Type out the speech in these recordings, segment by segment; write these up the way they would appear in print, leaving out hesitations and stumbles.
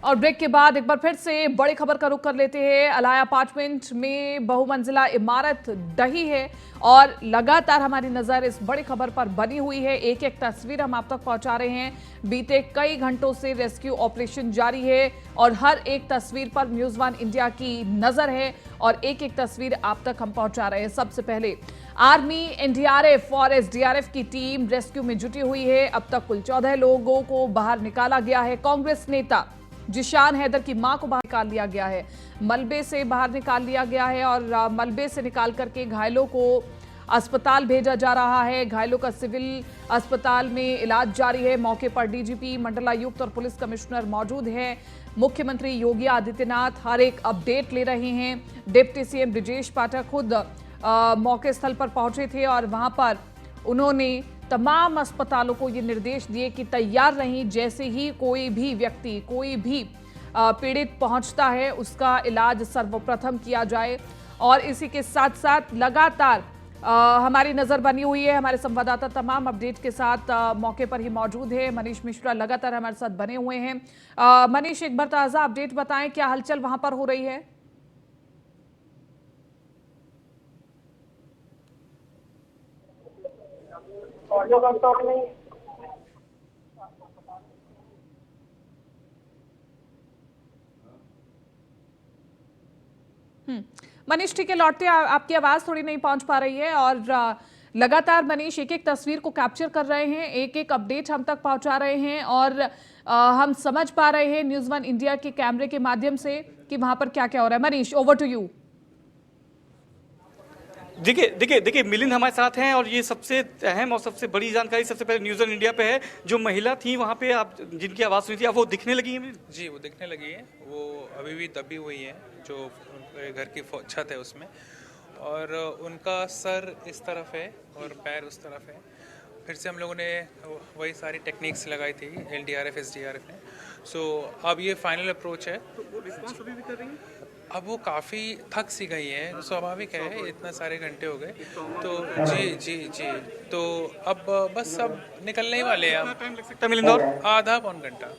और ब्रेक के बाद एक बार फिर से बड़ी खबर का रुख कर लेते हैं। अलाया अपार्टमेंट में बहुमंजिला इमारत ढही है और लगातार हमारी नजर इस बड़ी खबर पर बनी हुई है। एक एक तस्वीर हम आप तक पहुंचा रहे हैं। बीते कई घंटों से रेस्क्यू ऑपरेशन जारी है और हर एक तस्वीर पर न्यूज़ वन इंडिया की नजर है और एक एक तस्वीर आप तक हम पहुंचा रहे हैं। सबसे पहले आर्मी, एनडीआरएफ और एसडीआरएफ की टीम रेस्क्यू में जुटी हुई है। अब तक कुल 14 लोगों को बाहर निकाला गया है। कांग्रेस नेता जिशान हैदर की मां को बाहर निकाल लिया गया है, मलबे से बाहर निकाल लिया गया है और मलबे से निकाल करके घायलों को अस्पताल भेजा जा रहा है। घायलों का सिविल अस्पताल में इलाज जारी है। मौके पर डीजीपी, मंडलायुक्त और पुलिस कमिश्नर मौजूद हैं। मुख्यमंत्री योगी आदित्यनाथ हर एक अपडेट ले रहे हैं। डिप्टी सीएम ब्रिजेश पाठक खुद मौके स्थल पर पहुंचे थे और वहां पर उन्होंने तमाम अस्पतालों को ये निर्देश दिए कि तैयार रहें, जैसे ही कोई भी व्यक्ति, कोई भी पीड़ित पहुंचता है उसका इलाज सर्वप्रथम किया जाए। और इसी के साथ साथ लगातार हमारी नजर बनी हुई है। हमारे संवाददाता तमाम अपडेट के साथ मौके पर ही मौजूद है। मनीष मिश्रा लगातार हमारे साथ बने हुए हैं। मनीष, एक बार ताज़ा अपडेट बताएं, क्या हलचल वहां पर हो रही है? मनीष, ठीक है, लौटते आपकी आवाज थोड़ी नहीं पहुंच पा रही है और लगातार मनीष एक एक तस्वीर को कैप्चर कर रहे हैं, एक एक अपडेट हम तक पहुंचा रहे हैं और हम समझ पा रहे हैं न्यूज़ वन इंडिया के कैमरे के माध्यम से कि वहां पर क्या क्या हो रहा है। Manish, over to you. देखिए मिलिंद हमारे साथ हैं और ये सबसे अहम और सबसे बड़ी जानकारी सबसे पहले न्यूज़ वन इंडिया पे है। जो महिला थी वहाँ पे, आप जिनकी आवाज़ सुनी थी, आप वो दिखने लगी हैं? जी, वो दिखने लगी है। वो अभी भी दबी हुई है, जो घर की छत है उसमें, और उनका सर इस तरफ है और पैर उस तरफ है। फिर से हम लोगों ने वही सारी टेक्निक्स लगाई थी, एनडीआरएफ एसडीआरएफ ने। सो अब ये फाइनल अप्रोच है। तो वो रिस्पांस अभी भी कर रही है? अब वो काफ़ी थक सी गई है, स्वाभाविक है, इतना सारे घंटे हो गए। तो जी, तो अब बस अब निकलने ही वाले हैं। टाइम लग सकता है मिलिंद? और आधा पौन घंटा।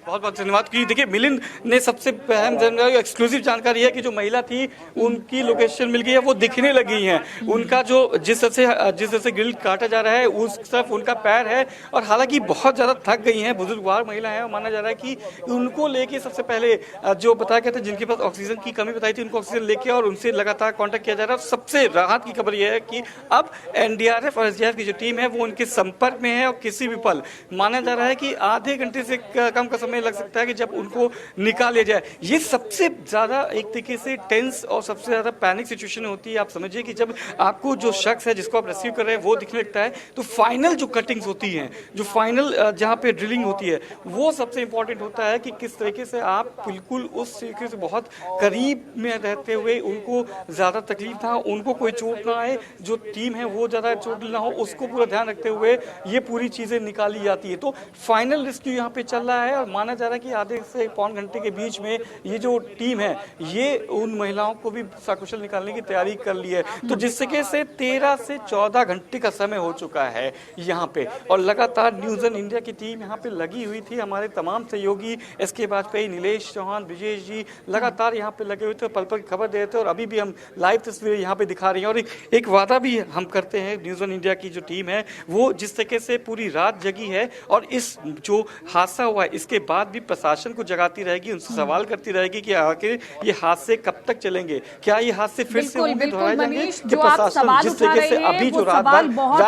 बहुत बहुत धन्यवाद। कि देखिए मिलिंद ने सबसे अहम जानकारी, एक्सक्लूसिव जानकारी है कि जो महिला थी उनकी लोकेशन मिल गई है, वो दिखने लगी हैं। उनका जो जिस तरह से ग्रिल काटा जा रहा है उस तरफ उनका पैर है और हालांकि बहुत ज़्यादा थक गई हैं, बुजुर्गवार महिला है। माना जा रहा है कि उनको लेके सबसे पहले जो बताया गया था, जिनके पास ऑक्सीजन की कमी बताई थी, उनको ऑक्सीजन लेके और उनसे लगातार कॉन्टैक्ट किया जा रहा है। सबसे राहत की खबर यह है कि अब एनडीआरएफ और एसडीआरएफ की जो टीम है वो उनके संपर्क में है और किसी भी पल माना जा रहा है कि आधे घंटे से कम का समय लग सकता है कि जब उनको निकाले जाए। ये सबसे ज्यादा एक तरीके से टेंस और सबसे ज्यादा पैनिक सिचुएशन होती है। आप समझिए कि जब आपको जो शख्स है जिसको आप रेस्क्यू कर रहे हैं वो दिखने लगता है, तो फाइनल जो कटिंग्स होती हैं, जो फाइनल जहाँ पे ड्रिलिंग होती है, वो सबसे इंपॉर्टेंट होता है कि किस तरीके से आप बिल्कुल उस तरीके से बहुत करीब में रहते हुए उनको ज्यादा तकलीफ ना हो, उनको कोई चोट ना आए, जो टीम है वो ज्यादा चोट ना हो, उसको पूरा ध्यान रखते हुए ये पूरी चीजें निकाली जाती है। तो फाइनल रेस्क्यू यहाँ पे चल रहा है और माना जा रहा है कि आधे से पौन घंटे के बीच में ये जो टीम है ये उन महिलाओं को भी सकुशल निकालने की तैयारी कर ली है। तो जिसके से 13 से 14 घंटे का समय हो चुका है यहाँ पे और लगातार न्यूज़ वन इंडिया की टीम यहाँ पे लगी हुई थी। हमारे तमाम सहयोगी एसके वाजपेयी, नीलेश चौहान, ब्रिजेश जी लगातार यहाँ पे लगे हुए थे, पल पल खबर दे रहे थे और अभी भी हम लाइव तस्वीरें यहाँ पे दिखा रही हैं। और एक वादा भी हम करते हैं, न्यूज़ वन इंडिया की जो टीम है वो जिस तरीके से पूरी रात जगी है और इस जो हादसा हुआ है इसके बाद भी प्रशासन को जगाती रहेगी, उनसे सवाल करती रहेगी कि आखिर ये हादसे कब तक चलेंगे, क्या ये हादसे फिर से दोहराए जाएंगे? कि प्रशासन जिस तरीके से अभी जो रात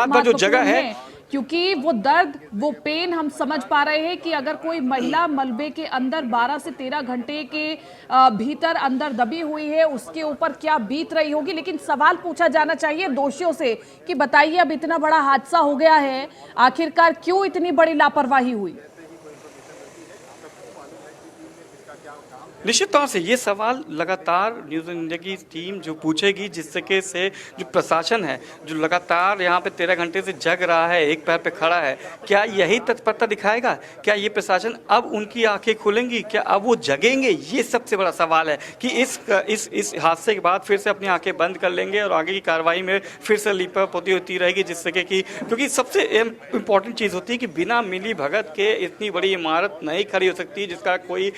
भर जो जगह है, क्योंकि वो दर्द, वो पेन हम समझ पा रहे हैं कि अगर कोई महिला मलबे के अंदर 12 से 13 घंटे के भीतर अंदर दबी हुई है, उसके ऊपर क्या बीत रही होगी। लेकिन सवाल पूछा जाना चाहिए दोषियों से कि बताइए, अब इतना बड़ा हादसा हो गया है, आखिरकार क्यों इतनी बड़ी लापरवाही हुई? निश्चित तौर से ये सवाल लगातार न्यूज़ इंडिया की टीम जो पूछेगी, जिस तरीके से जो प्रशासन है जो लगातार यहाँ पे 13 घंटे से जग रहा है, एक पैर पे खड़ा है, क्या यही तत्परता दिखाएगा? क्या ये प्रशासन अब उनकी आंखें खुलेंगी? क्या अब वो जगेंगे? ये सबसे बड़ा सवाल है कि इस हादसे के बाद फिर से अपनी आंखें बंद कर लेंगे और आगे की कार्रवाई में फिर से लीपापोती होती रहेगी, जिससे कि क्योंकि सबसे इम्पोर्टेंट चीज़ होती है कि बिना मिली भगत के इतनी बड़ी इमारत नहीं खड़ी हो सकती जिसका कोई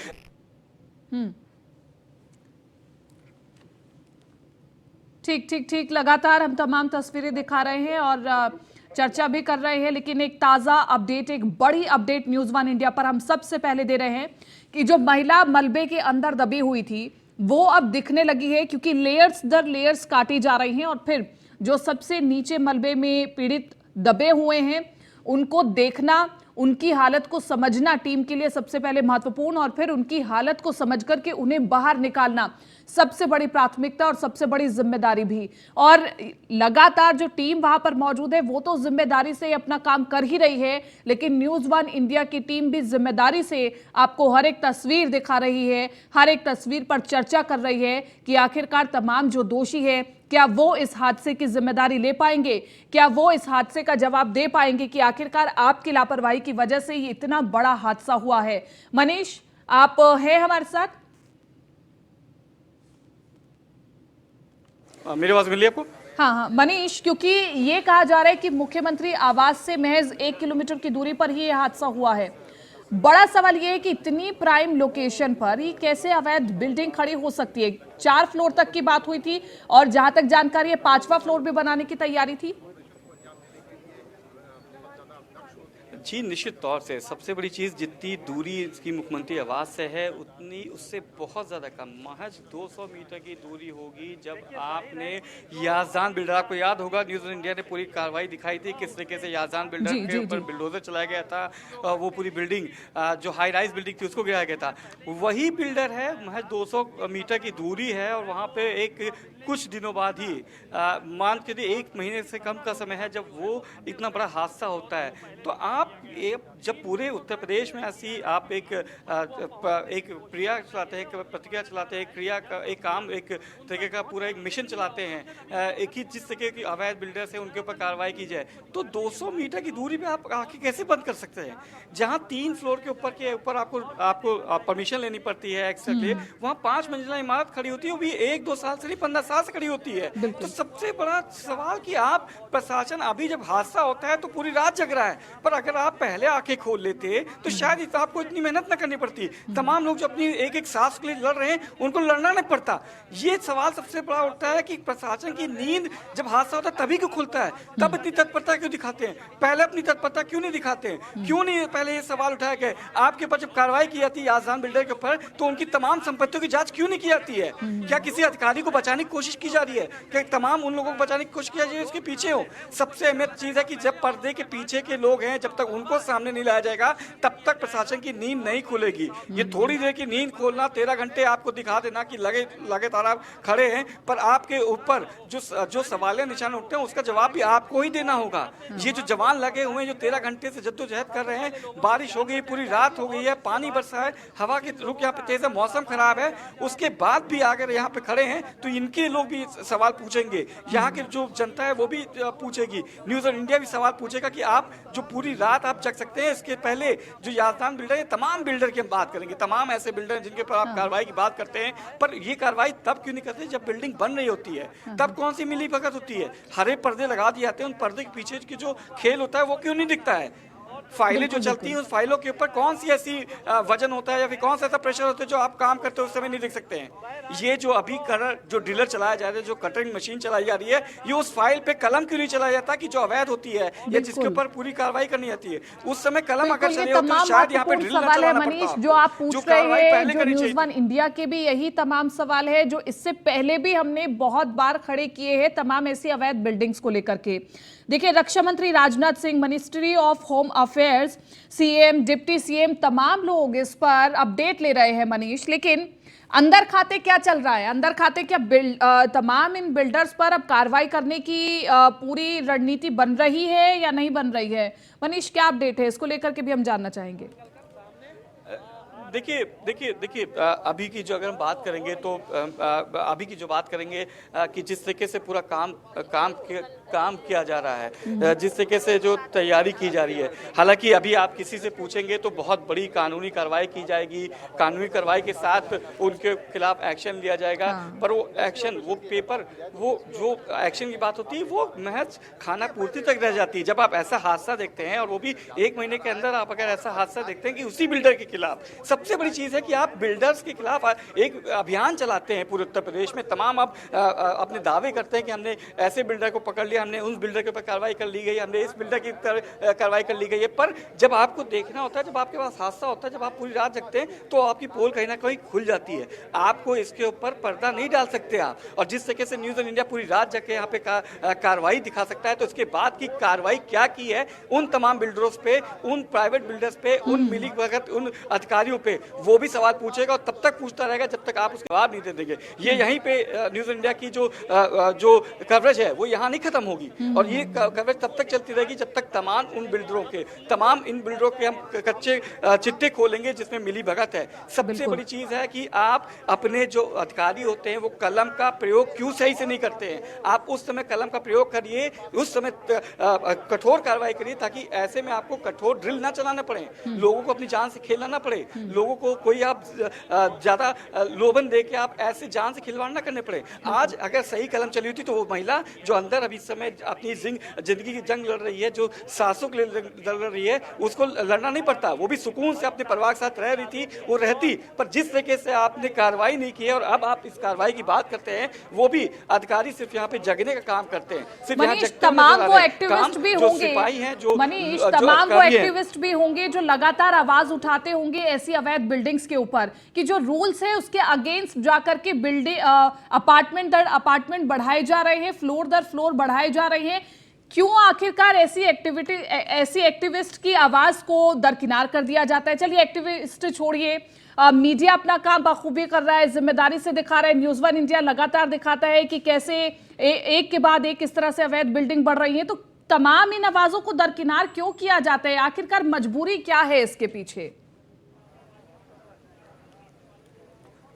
ठीक ठीक ठीक, लगातार हम तमाम तस्वीरें दिखा रहे हैं और चर्चा भी कर रहे हैं, लेकिन एक ताजा अपडेट, एक बड़ी अपडेट न्यूज़ वन इंडिया पर हम सबसे पहले दे रहे हैं कि जो महिला मलबे के अंदर दबी हुई थी वो अब दिखने लगी है, क्योंकि लेयर्स दर लेयर्स काटी जा रही हैं और फिर जो सबसे नीचे मलबे में पीड़ित दबे हुए हैं उनको देखना, उनकी हालत को समझना टीम के लिए सबसे पहले महत्वपूर्ण, और फिर उनकी हालत को समझ करके उन्हें बाहर निकालना सबसे बड़ी प्राथमिकता और सबसे बड़ी जिम्मेदारी भी। और लगातार जो टीम वहां पर मौजूद है वो तो जिम्मेदारी से अपना काम कर ही रही है, लेकिन न्यूज़ वन इंडिया की टीम भी जिम्मेदारी से आपको हर एक तस्वीर दिखा रही है, हर एक तस्वीर पर चर्चा कर रही है कि आखिरकार तमाम जो दोषी है क्या वो इस हादसे की जिम्मेदारी ले पाएंगे, क्या वो इस हादसे का जवाब दे पाएंगे कि आखिरकार आपकी लापरवाही की वजह से ये इतना बड़ा हादसा हुआ है। मनीष, आप हैं हमारे साथ? मेरी आवाज मिली आपको? हाँ हाँ मनीष, क्योंकि ये कहा जा रहा है कि मुख्यमंत्री आवास से महज 1 किलोमीटर की दूरी पर ही ये हादसा हुआ है। बड़ा सवाल ये है कि इतनी प्राइम लोकेशन पर ही कैसे अवैध बिल्डिंग खड़ी हो सकती है? 4 फ्लोर तक की बात हुई थी और जहां तक जानकारी है 5वां फ्लोर भी बनाने की तैयारी थी। जी निश्चित तौर से सबसे बड़ी चीज़, जितनी दूरी इसकी मुख्यमंत्री आवास से है उतनी उससे बहुत ज़्यादा कम, महज 200 मीटर की दूरी होगी। जब आपने याज़ान बिल्डर, आपको याद होगा न्यूज़ इंडिया ने पूरी कार्रवाई दिखाई थी किस तरीके से याज़ान बिल्डर के ऊपर बिल्डोजर चलाया गया था, वो पूरी बिल्डिंग जो हाई राइज बिल्डिंग थी उसको गिराया गया था। वही बिल्डर है, महज 200 मीटर की दूरी है और वहाँ पे एक कुछ दिनों बाद ही मान के 1 महीने से कम का समय है जब वो इतना बड़ा हादसा होता है। तो आप जब पूरे उत्तर प्रदेश में ऐसी आप एक क्रिया चलाते हैं, एक प्रतिक्रिया चलाते हैं, एक काम, एक तरीके का पूरा एक मिशन चलाते हैं, एक ही जिस तरीके की अवैध बिल्डर से उनके ऊपर कार्रवाई की जाए, तो 200 मीटर की दूरी पे आप आके कैसे बंद कर सकते हैं? जहां 3 फ्लोर के ऊपर आपको परमिशन लेनी पड़ती है एक्स्ट्रा के लिए, वहाँ 5 मंजिला इमारत खड़ी होती है, वो भी 1-2 साल से नहीं 15 साल से खड़ी होती है। तो सबसे बड़ा सवाल कि आप प्रशासन अभी जब हादसा होता है तो पूरी रात जग रहा है, पर अगर आप पहले आके खोल लेते तो शायद आपको इतनी मेहनत न करनी पड़ती। तमाम लोग जो अपनी एक सांस के लिए लड़ रहे हैं उनको लड़ना नहीं पड़ता। ये सवाल सबसे बड़ा उठता है कि प्रशासन की नींद जब हादसा होता है तभी क्यों खुलता है, तब इतनी तत्परता क्यों दिखाते हैं, पहले अपनी तत्परता क्यों नहीं दिखाते हैं? क्यों नहीं पहले ये सवाल उठाया गया? आपके ऊपर जब कार्रवाई की जाती है याज़ान बिल्डर के ऊपर तो उनकी तमाम संपत्तियों की जांच क्यों नहीं की जाती है? क्या किसी अधिकारी को बचाने की कोशिश की जा रही है? क्या तमाम उन लोगों को बचाने की कोशिश की जा रही है उसके पीछे हो? सबसे अहमियत चीज है कि जब पर्दे के पीछे के लोग हैं, जब तक उनको सामने नहीं लाया जाएगा तब तक प्रशासन की नींद नहीं खुलेगी। ये थोड़ी देर की नींद खोलना, 13 घंटे आपको दिखा देना कि लगातार आप खड़े हैं, पर आपके ऊपर जो सवालिया निशान उठते हैं उसका जवाब भी आपको ही देना होगा। ये जो जवान लगे हुए हैं जो 13 घंटे से जद्दोजहद कर रहे हैं, बारिश हो गई, पूरी रात हो गई है, पानी बरसा है, हवा की रुख यहाँ पे तेज है, मौसम खराब है, उसके बाद भी अगर यहाँ पे खड़े हैं तो इनके लोग भी सवाल पूछेंगे, यहाँ की जो जनता है वो भी पूछेगी, न्यूज़ इंडिया भी सवाल पूछेगा कि आप जो पूरी रात आप जग सकते हैं। इसके पहले जो याज़ान बिल्डर है, तमाम बिल्डर की हम बात करेंगे, तमाम ऐसे बिल्डर हैं जिनके पर आप कार्रवाई की बात करते हैं, पर ये कार्रवाई तब क्यों नहीं करते जब बिल्डिंग बन रही होती है? तब कौन सी मिली भगत होती है? हरे पर्दे लगा दिए जाते हैं, उन पर्दे के पीछे की जो खेल होता है वो क्यों नहीं दिखता है? फाइलें जो चलती हैं उस फाइलों के ऊपर कौन सी ऐसी वजन होता है या फिर कौन सा ऐसा प्रेशर होता है जो आप काम करते हो उस समय नहीं देख सकते हैं? ये जो अभी जो ड्रिलर चलाया जा रहा है, जो कटरिंग मशीन चलाई जा रही है, ये उस फाइल पे कलम क्यों नहीं चलाया जाता कि जो अवैध होती है या जिसके ऊपर पूरी कार्रवाई करनी आती है? उस समय कलम अगर चले होते तो शायद यहाँ पे ड्रिल न चलाना पड़ता। मनीष, जो आप पूछ रहे हैं, जो न्यूज़ वन इंडिया के भी यही तमाम सवाल है जो इससे पहले भी हमने बहुत बार खड़े किए हैं तमाम ऐसी अवैध बिल्डिंग्स को लेकर के। देखिए, रक्षा मंत्री Rajnath Singh, ministry of home affairs, CM, deputy CM, तमाम लोग इस पर अपडेट ले रहे हैं मनीष, लेकिन अंदर खाते क्या चल रहा है? अंदर खाते क्या तमाम इन बिल्डर्स पर अब कार्रवाई करने की पूरी रणनीति बन रही है या नहीं बन रही है? मनीष, क्या अपडेट है? इसको लेकर के भी हम जानना चाहेंगे। देखिए अभी की जो अगर हम बात करेंगे तो अभी की जो बात करेंगे कि जिस तरीके से पूरा काम काम किया जा रहा है, जिस तरीके से जो तैयारी की जा रही है। हालांकि अभी आप किसी से पूछेंगे तो बहुत बड़ी कानूनी कार्रवाई की जाएगी, कानूनी कार्रवाई के साथ उनके खिलाफ एक्शन लिया जाएगा। पर वो एक्शन, वो पेपर, वो जो एक्शन की बात होती है वो महज खाना पूर्ति तक रह जाती है। जब आप ऐसा हादसा देखते हैं, और वो भी 1 महीने के अंदर आप अगर ऐसा हादसा देखते हैं कि उसी बिल्डर के खिलाफ, सबसे बड़ी चीज है कि आप बिल्डर्स के खिलाफ एक अभियान चलाते हैं पूरे उत्तर प्रदेश में। तमाम आप अपने दावे करते हैं कि हमने ऐसे बिल्डर को पकड़ लिया, हमने उस बिल्डर के ऊपर कार्रवाई कर ली गई, हमने इस बिल्डर की कार्रवाई कर ली गई है। पर जब आपको देखना होता है, जब आपके पास हादसा होता है, जब आप पूरी रात जगते हैं, तो आपकी पोल कहीं ना कहीं खुल जाती है। आपको इसके ऊपर पर्दा नहीं डाल सकते आप। और जिस तरीके से न्यूज़ इंडिया पूरी रात जग के यहाँ पे कार्रवाई दिखा सकता है, तो इसके बाद की कार्रवाई क्या की है उन तमाम बिल्डरों पे, उन प्राइवेट बिल्डर्स पे, उन मिलीभगत उन अधिकारियों पे, वो भी सवाल पूछेगा और तब तक पूछता रहेगा जब तक आप उसके जवाब नहीं दे देंगे। ये यहीं पे न्यूज़ इंडिया की जो कवरेज है वो यहाँ नहीं खत्म होगी, और ये कवरेज तब तक चलती रहेगी जब तक तमाम इन बिल्डरों के हम कच्चे चिट्टे खोलेंगे जिसमें मिली भगत है। सबसे बड़ी चीज है कि आप अपने जो अधिकारी होते हैं वो कलम का प्रयोग क्यों सही से नहीं करते हैं। आप उस समय कलम का प्रयोग करिए, उस समय कठोर कार्रवाई करिए, ताकि ऐसे में आपको कठोर ड्रिल ना चलाना पड़े, लोगों को अपनी जान से खेलना ना पड़े, लोगों को कोई आप ज्यादा लोभन दे के आप ऐसे जान से खिलवाड़ ना करने पड़े। आज अगर सही कलम चली होती तो वो महिला जो अंदर अभी समय अपनी जिंदगी की जंग लड़ रही है, जो सांसों के लिए लड़ रही है, उसको लड़ना नहीं पड़ता। वो भी सुकून से अपने परिवार के साथ रह रही थी, वो रहती। पर जिस तरीके से आपने कार्रवाई नहीं की है और अब आप इस कार्रवाई की बात करते हैं, वो भी अधिकारी सिर्फ यहाँ पे जगने का काम करते हैं। सिर्फ यहाँ जगते तमाम वो एक्टिविस्ट भी होंगे, सिपाही हैं जो मनीष, तमाम वो एक्टिविस्ट भी होंगे जो लगातार आवाज उठाते होंगे ऐसी अवैध बिल्डिंग्स के ऊपर कि जो रूल्स है उसके अगेंस्ट जाकर के बिल्डिंग अपार्टमेंट दर अपार्टमेंट बढ़ाए जा रहे हैं, फ्लोर दर फ्लोर बढ़ाए जा रहे हैं। क्यों आखिरकार ऐसी एक्टिविस्ट की आवाज को दरकिनार कर दिया जाता है? चलिए एक्टिविस्ट छोड़िए, मीडिया अपना काम बखूबी कर रहा है, जिम्मेदारी से दिखा रहा है। न्यूज़ वन इंडिया लगातार दिखाता है कि कैसे एक के बाद एक इस तरह से अवैध बिल्डिंग बढ़ रही है। तो तमाम इन आवाजों को दरकिनार क्यों किया जाता है? आखिरकार मजबूरी क्या है इसके पीछे?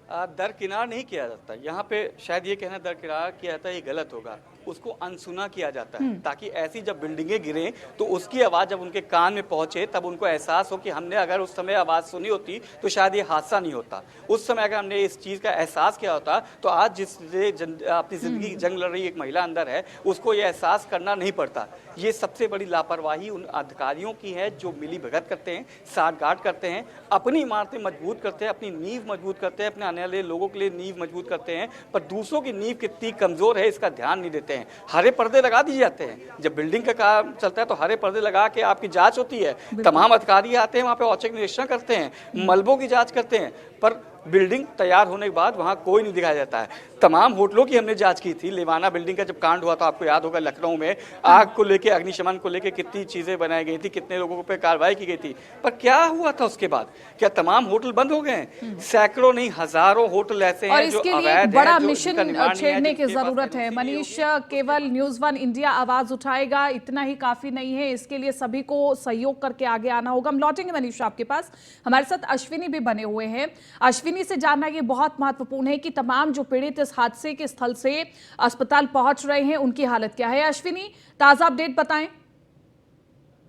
दरकिनार नहीं किया जाता यहाँ पे, शायद ये कहना दरकिनार किया जाता है ये गलत होगा। उसको अनसुना किया जाता है, ताकि ऐसी जब बिल्डिंगें गिरें तो उसकी आवाज़ जब उनके कान में पहुंचे तब उनको एहसास हो कि हमने अगर उस समय आवाज़ सुनी होती तो शायद ये हादसा नहीं होता। उस समय अगर हमने इस चीज़ का एहसास किया होता तो आज जिससे अपनी ज़िंदगी की जंग लड़ रही एक महिला अंदर है, उसको ये एहसास करना नहीं पड़ता। ये सबसे बड़ी लापरवाही उन अधिकारियों की है जो मिली भगत करते हैं, साठगांठ करते हैं, अपनी इमारतें मजबूत करते हैं, अपनी नींव मजबूत करते हैं, अपने आने वाले लोगों के लिए नींव मजबूत करते हैं, पर दूसरों की नींव कितनी कमज़ोर है इसका ध्यान नहीं देते हैं। हरे पर्दे लगा दिए जाते हैं, जब बिल्डिंग का काम चलता है तो हरे पर्दे लगा के आपकी जांच होती है, तमाम अधिकारी आते हैं वहाँ पे औचक निरीक्षण करते हैं, मलबों की जांच करते हैं, पर बिल्डिंग तैयार होने के बाद वहाँ कोई नहीं दिखाया जाता है। तमाम होटलों की हमने जांच की थी। लेवाना बिल्डिंग का जब कांड हुआ था, आपको याद होगा, लखनऊ में आग को लेके, अग्निशमन को लेके कितनी चीजें बनाई गई थी, कितने लोगों पे कार्रवाई की गई थी, पर क्या हुआ था उसके बाद? क्या तमाम होटल बंद हो गए? सैकड़ों नहीं हजारों होटल ऐसे हैं जो अवैध हैं, बड़ा मिशन छेड़ने की जरूरत है। मनीष, केवल न्यूज़ वन इंडिया आवाज उठाएगा इतना ही काफी नहीं है, इसके लिए सभी को सहयोग करके आगे आना होगा। हम लौटेंगे मनीष आपके पास, हमारे साथ अश्विनी भी बने हुए हैं। अश्विनी से जानना ये बहुत महत्वपूर्ण है कि तमाम जो पीड़ित इस हादसे के स्थल से अस्पताल पहुंच रहे हैं उनकी हालत क्या है। अश्विनी, ताजा अपडेट बताएं।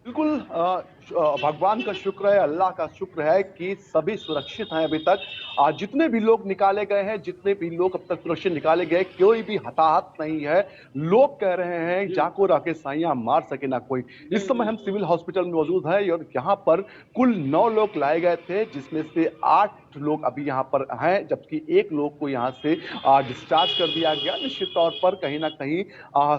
बिल्कुल, भगवान का शुक्र है, अल्लाह का शुक्र है कि सभी सुरक्षित हैं अभी तक। जितने भी लोग निकाले गए हैं, जितने भी लोग अब तक सुरक्षित निकाले गए, कोई भी हताहत नहीं है। लोग कह रहे हैं जाको राके साइया मार सके ना कोई। इस समय हम सिविल हॉस्पिटल में मौजूद हैं और यहाँ पर कुल 9 लोग लाए गए थे, जिसमें से 8 लोग अभी यहाँ पर हैं, जबकि 1 लोग को यहाँ से डिस्चार्ज कर दिया गया। निश्चित तौर पर कहीं ना कहीं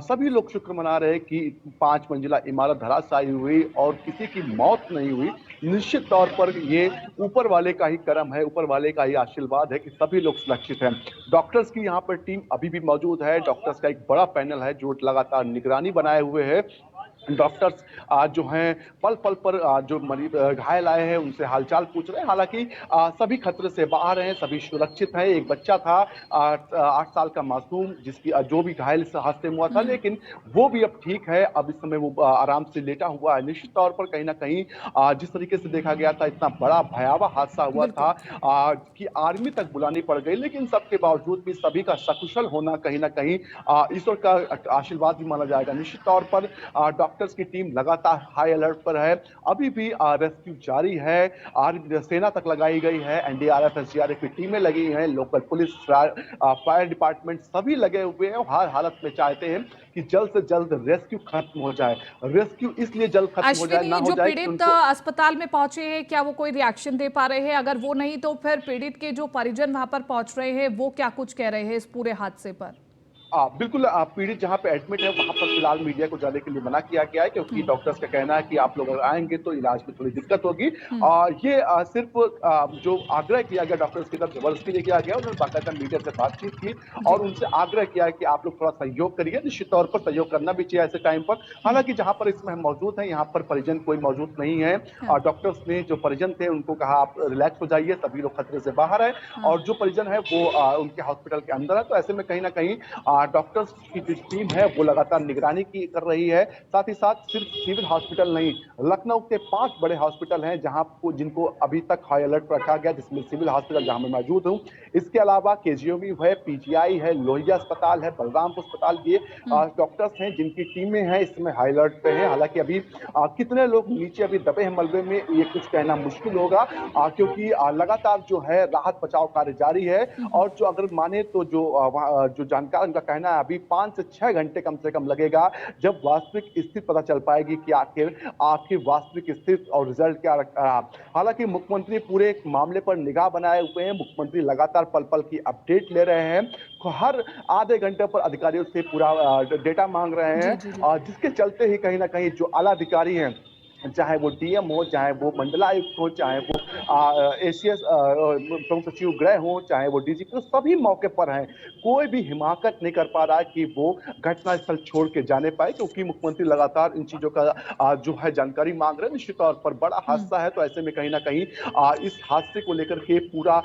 सभी लोग शुक्र मना रहे कि 5 मंजिला इमारत धराशायी हुई और किसी की मौत नहीं हुई। निश्चित तौर पर ये ऊपर वाले का ही करम है, ऊपर वाले का ही आशीर्वाद है कि सभी लोग सुरक्षित हैं। डॉक्टर्स की यहाँ पर टीम अभी भी मौजूद है। डॉक्टर्स का एक बड़ा पैनल है जो लगातार निगरानी बनाए हुए है। डॉक्टर्स जो हैं पल पल पर जो मरीज घायल आए हैं उनसे हालचाल पूछ रहे हैं। हालांकि सभी खतरे से बाहर हैं, सभी सुरक्षित हैं। एक बच्चा था 8 साल का मासूम जिसकी जो भी घायल इस हादसे में हुआ था, लेकिन वो भी अब ठीक है। अब इस समय वो आराम से लेटा हुआ है। निश्चित तौर पर कहीं ना कहीं जिस तरीके से देखा गया था, इतना बड़ा भयावह हादसा हुआ था बिल्कुल। कि आर्मी तक बुलानी पड़ गई, लेकिन सबके बावजूद भी सभी का सकुशल होना कहीं ना कहीं ईश्वर का आशीर्वाद भी माना जाएगा। निश्चित तौर पर डॉक्टर्स की टीम लगातार हाई अलर्ट पर है। अभी भी रेस्क्यू जारी है। सेना तक लगाई गई है, एनडीआरएफ एसडीआरएफ की टीमें लगी हैं, लोकल पुलिस फायर डिपार्टमेंट सभी लगे हुए हैं और हर हालत में चाहते हैं कि जल्द से जल्द रेस्क्यू खत्म हो जाए। रेस्क्यू इसलिए जल्द खत्म हो जाए ना अश्विनी, हो जो जाए कि पीड़ित उनको अस्पताल में पहुंचे हैं, क्या वो कोई रिएक्शन दे पा रहे हैं? अगर वो नहीं तो फिर पीड़ित के जो परिजन वहां पर पहुंच रहे हैं वो क्या कुछ कह रहे हैं इस पूरे हादसे पर? बिल्कुल पीड़ित जहां पे एडमिट है वहां पर फिलहाल मीडिया को जाने के लिए मना किया गया है, क्योंकि डॉक्टर्स का कहना है कि आप लोग अगर आएंगे तो इलाज में थोड़ी दिक्कत होगी। ये सिर्फ जो आग्रह किया गया डॉक्टर्स की तरफ, जबरदस्ती नहीं किया गया। उन्होंने बाकायदा मीडिया से बातचीत की जी। और उनसे आग्रह किया कि आप लोग थोड़ा सहयोग करिए। निश्चित तौर पर सहयोग करना भी चाहिए ऐसे टाइम पर। हालांकि जहां पर इसमें हम मौजूद हैं, यहाँ पर परिजन कोई मौजूद नहीं है। हाँ। डॉक्टर्स ने जो परिजन थे उनको कहा आप रिलैक्स हो जाइए, सभी लोग खतरे से बाहर है। हाँ। और जो परिजन है वो उनके हॉस्पिटल के अंदर है। तो ऐसे में कहीं ना कहीं डॉक्टर्स की जो टीम है वो लगातार निगरानी की कर रही है। साथ ही साथ सिर्फ सिविल हॉस्पिटल नहीं, लखनऊ के 5 बड़े हॉस्पिटल हैं जहां जिनको अभी तक हाई अलर्ट पर रखा गया, जिसमें सिविल हॉस्पिटल जहां मैं मौजूद हूं। इसके अलावा केजीएमयू है, पीजीआई है, लोहिया अस्पताल है, बलरामपुर अस्पताल, ये डॉक्टर्स हैं जिनकी टीमें हैं इस समय हाई अलर्ट पे हैं। हालांकि अभी कितने लोग नीचे अभी दबे हैं मलबे में, ये कुछ कहना मुश्किल होगा, क्योंकि लगातार जो है राहत बचाव कार्य जारी है। और जो अगर माने तो जो जानकार उनका कहना है अभी 5 से 6 घंटे कम से कम लगेगा, जब वास्तविक स्थिति पता चल पाएगी कि आखिर वास्तविक स्थिति और रिजल्ट क्या रहा। हालांकि मुख्यमंत्री पूरे मामले पर निगाह बनाए हुए हैं। मुख्यमंत्री लगातार पल पल की अपडेट ले रहे हैं, हर आधे घंटे पर अधिकारियों से पूरा डेटा मांग रहे जी हैं, जी जी। जिसके चलते ही कहीं ना कहीं जो आला अधिकारी हैं, चाहे वो डीएम हो, चाहे वो मंडलायुक्त हो, चाहे वो एसीएस प्रमुख सचिव गृह हो, चाहे वो डीजीपी हो, सभी मौके पर हैं। कोई भी हिमाकत नहीं कर पा रहा है कि वो घटनास्थल छोड़ के जाने पाए, क्योंकि मुख्यमंत्री लगातार इन चीजों का जो है जानकारी मांग रहे हैं। निश्चित तौर पर बड़ा हादसा है, तो ऐसे में कहीं ना कहीं इस हादसे को लेकर के पूरा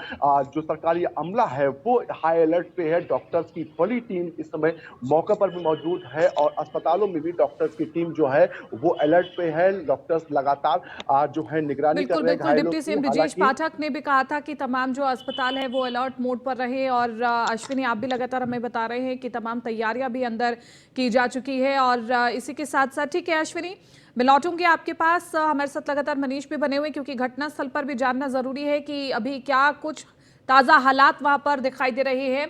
जो सरकारी अमला है वो हाई अलर्ट पे है। डॉक्टर्स की बड़ी टीम इस समय मौके पर भी मौजूद है और अस्पतालों में भी डॉक्टर्स की टीम जो है वो अलर्ट पे है। डॉक्टर्स लगातार जो है निगरानी कर बिल्कुल रहे हैं बिल्कुल, घायलों डिप्टी की। सीएम ब्रिजेश हालांकि पाठक ने भी कहा था कि तमाम जो अस्पताल है वो अलर्ट मोड पर रहे। और अश्विनी, आप भी लगातार हमें बता रहे हैं कि तमाम तैयारियां भी अंदर की जा चुकी है। और इसी के साथ साथ, ठीक है अश्विनी, मैं लौटूंगी आपके पास। हमारे साथ लगातार मनीष भी बने हुए, क्योंकि घटनास्थल पर भी जानना जरूरी है कि अभी क्या कुछ ताजा हालात वहां पर दिखाई दे रहे हैं।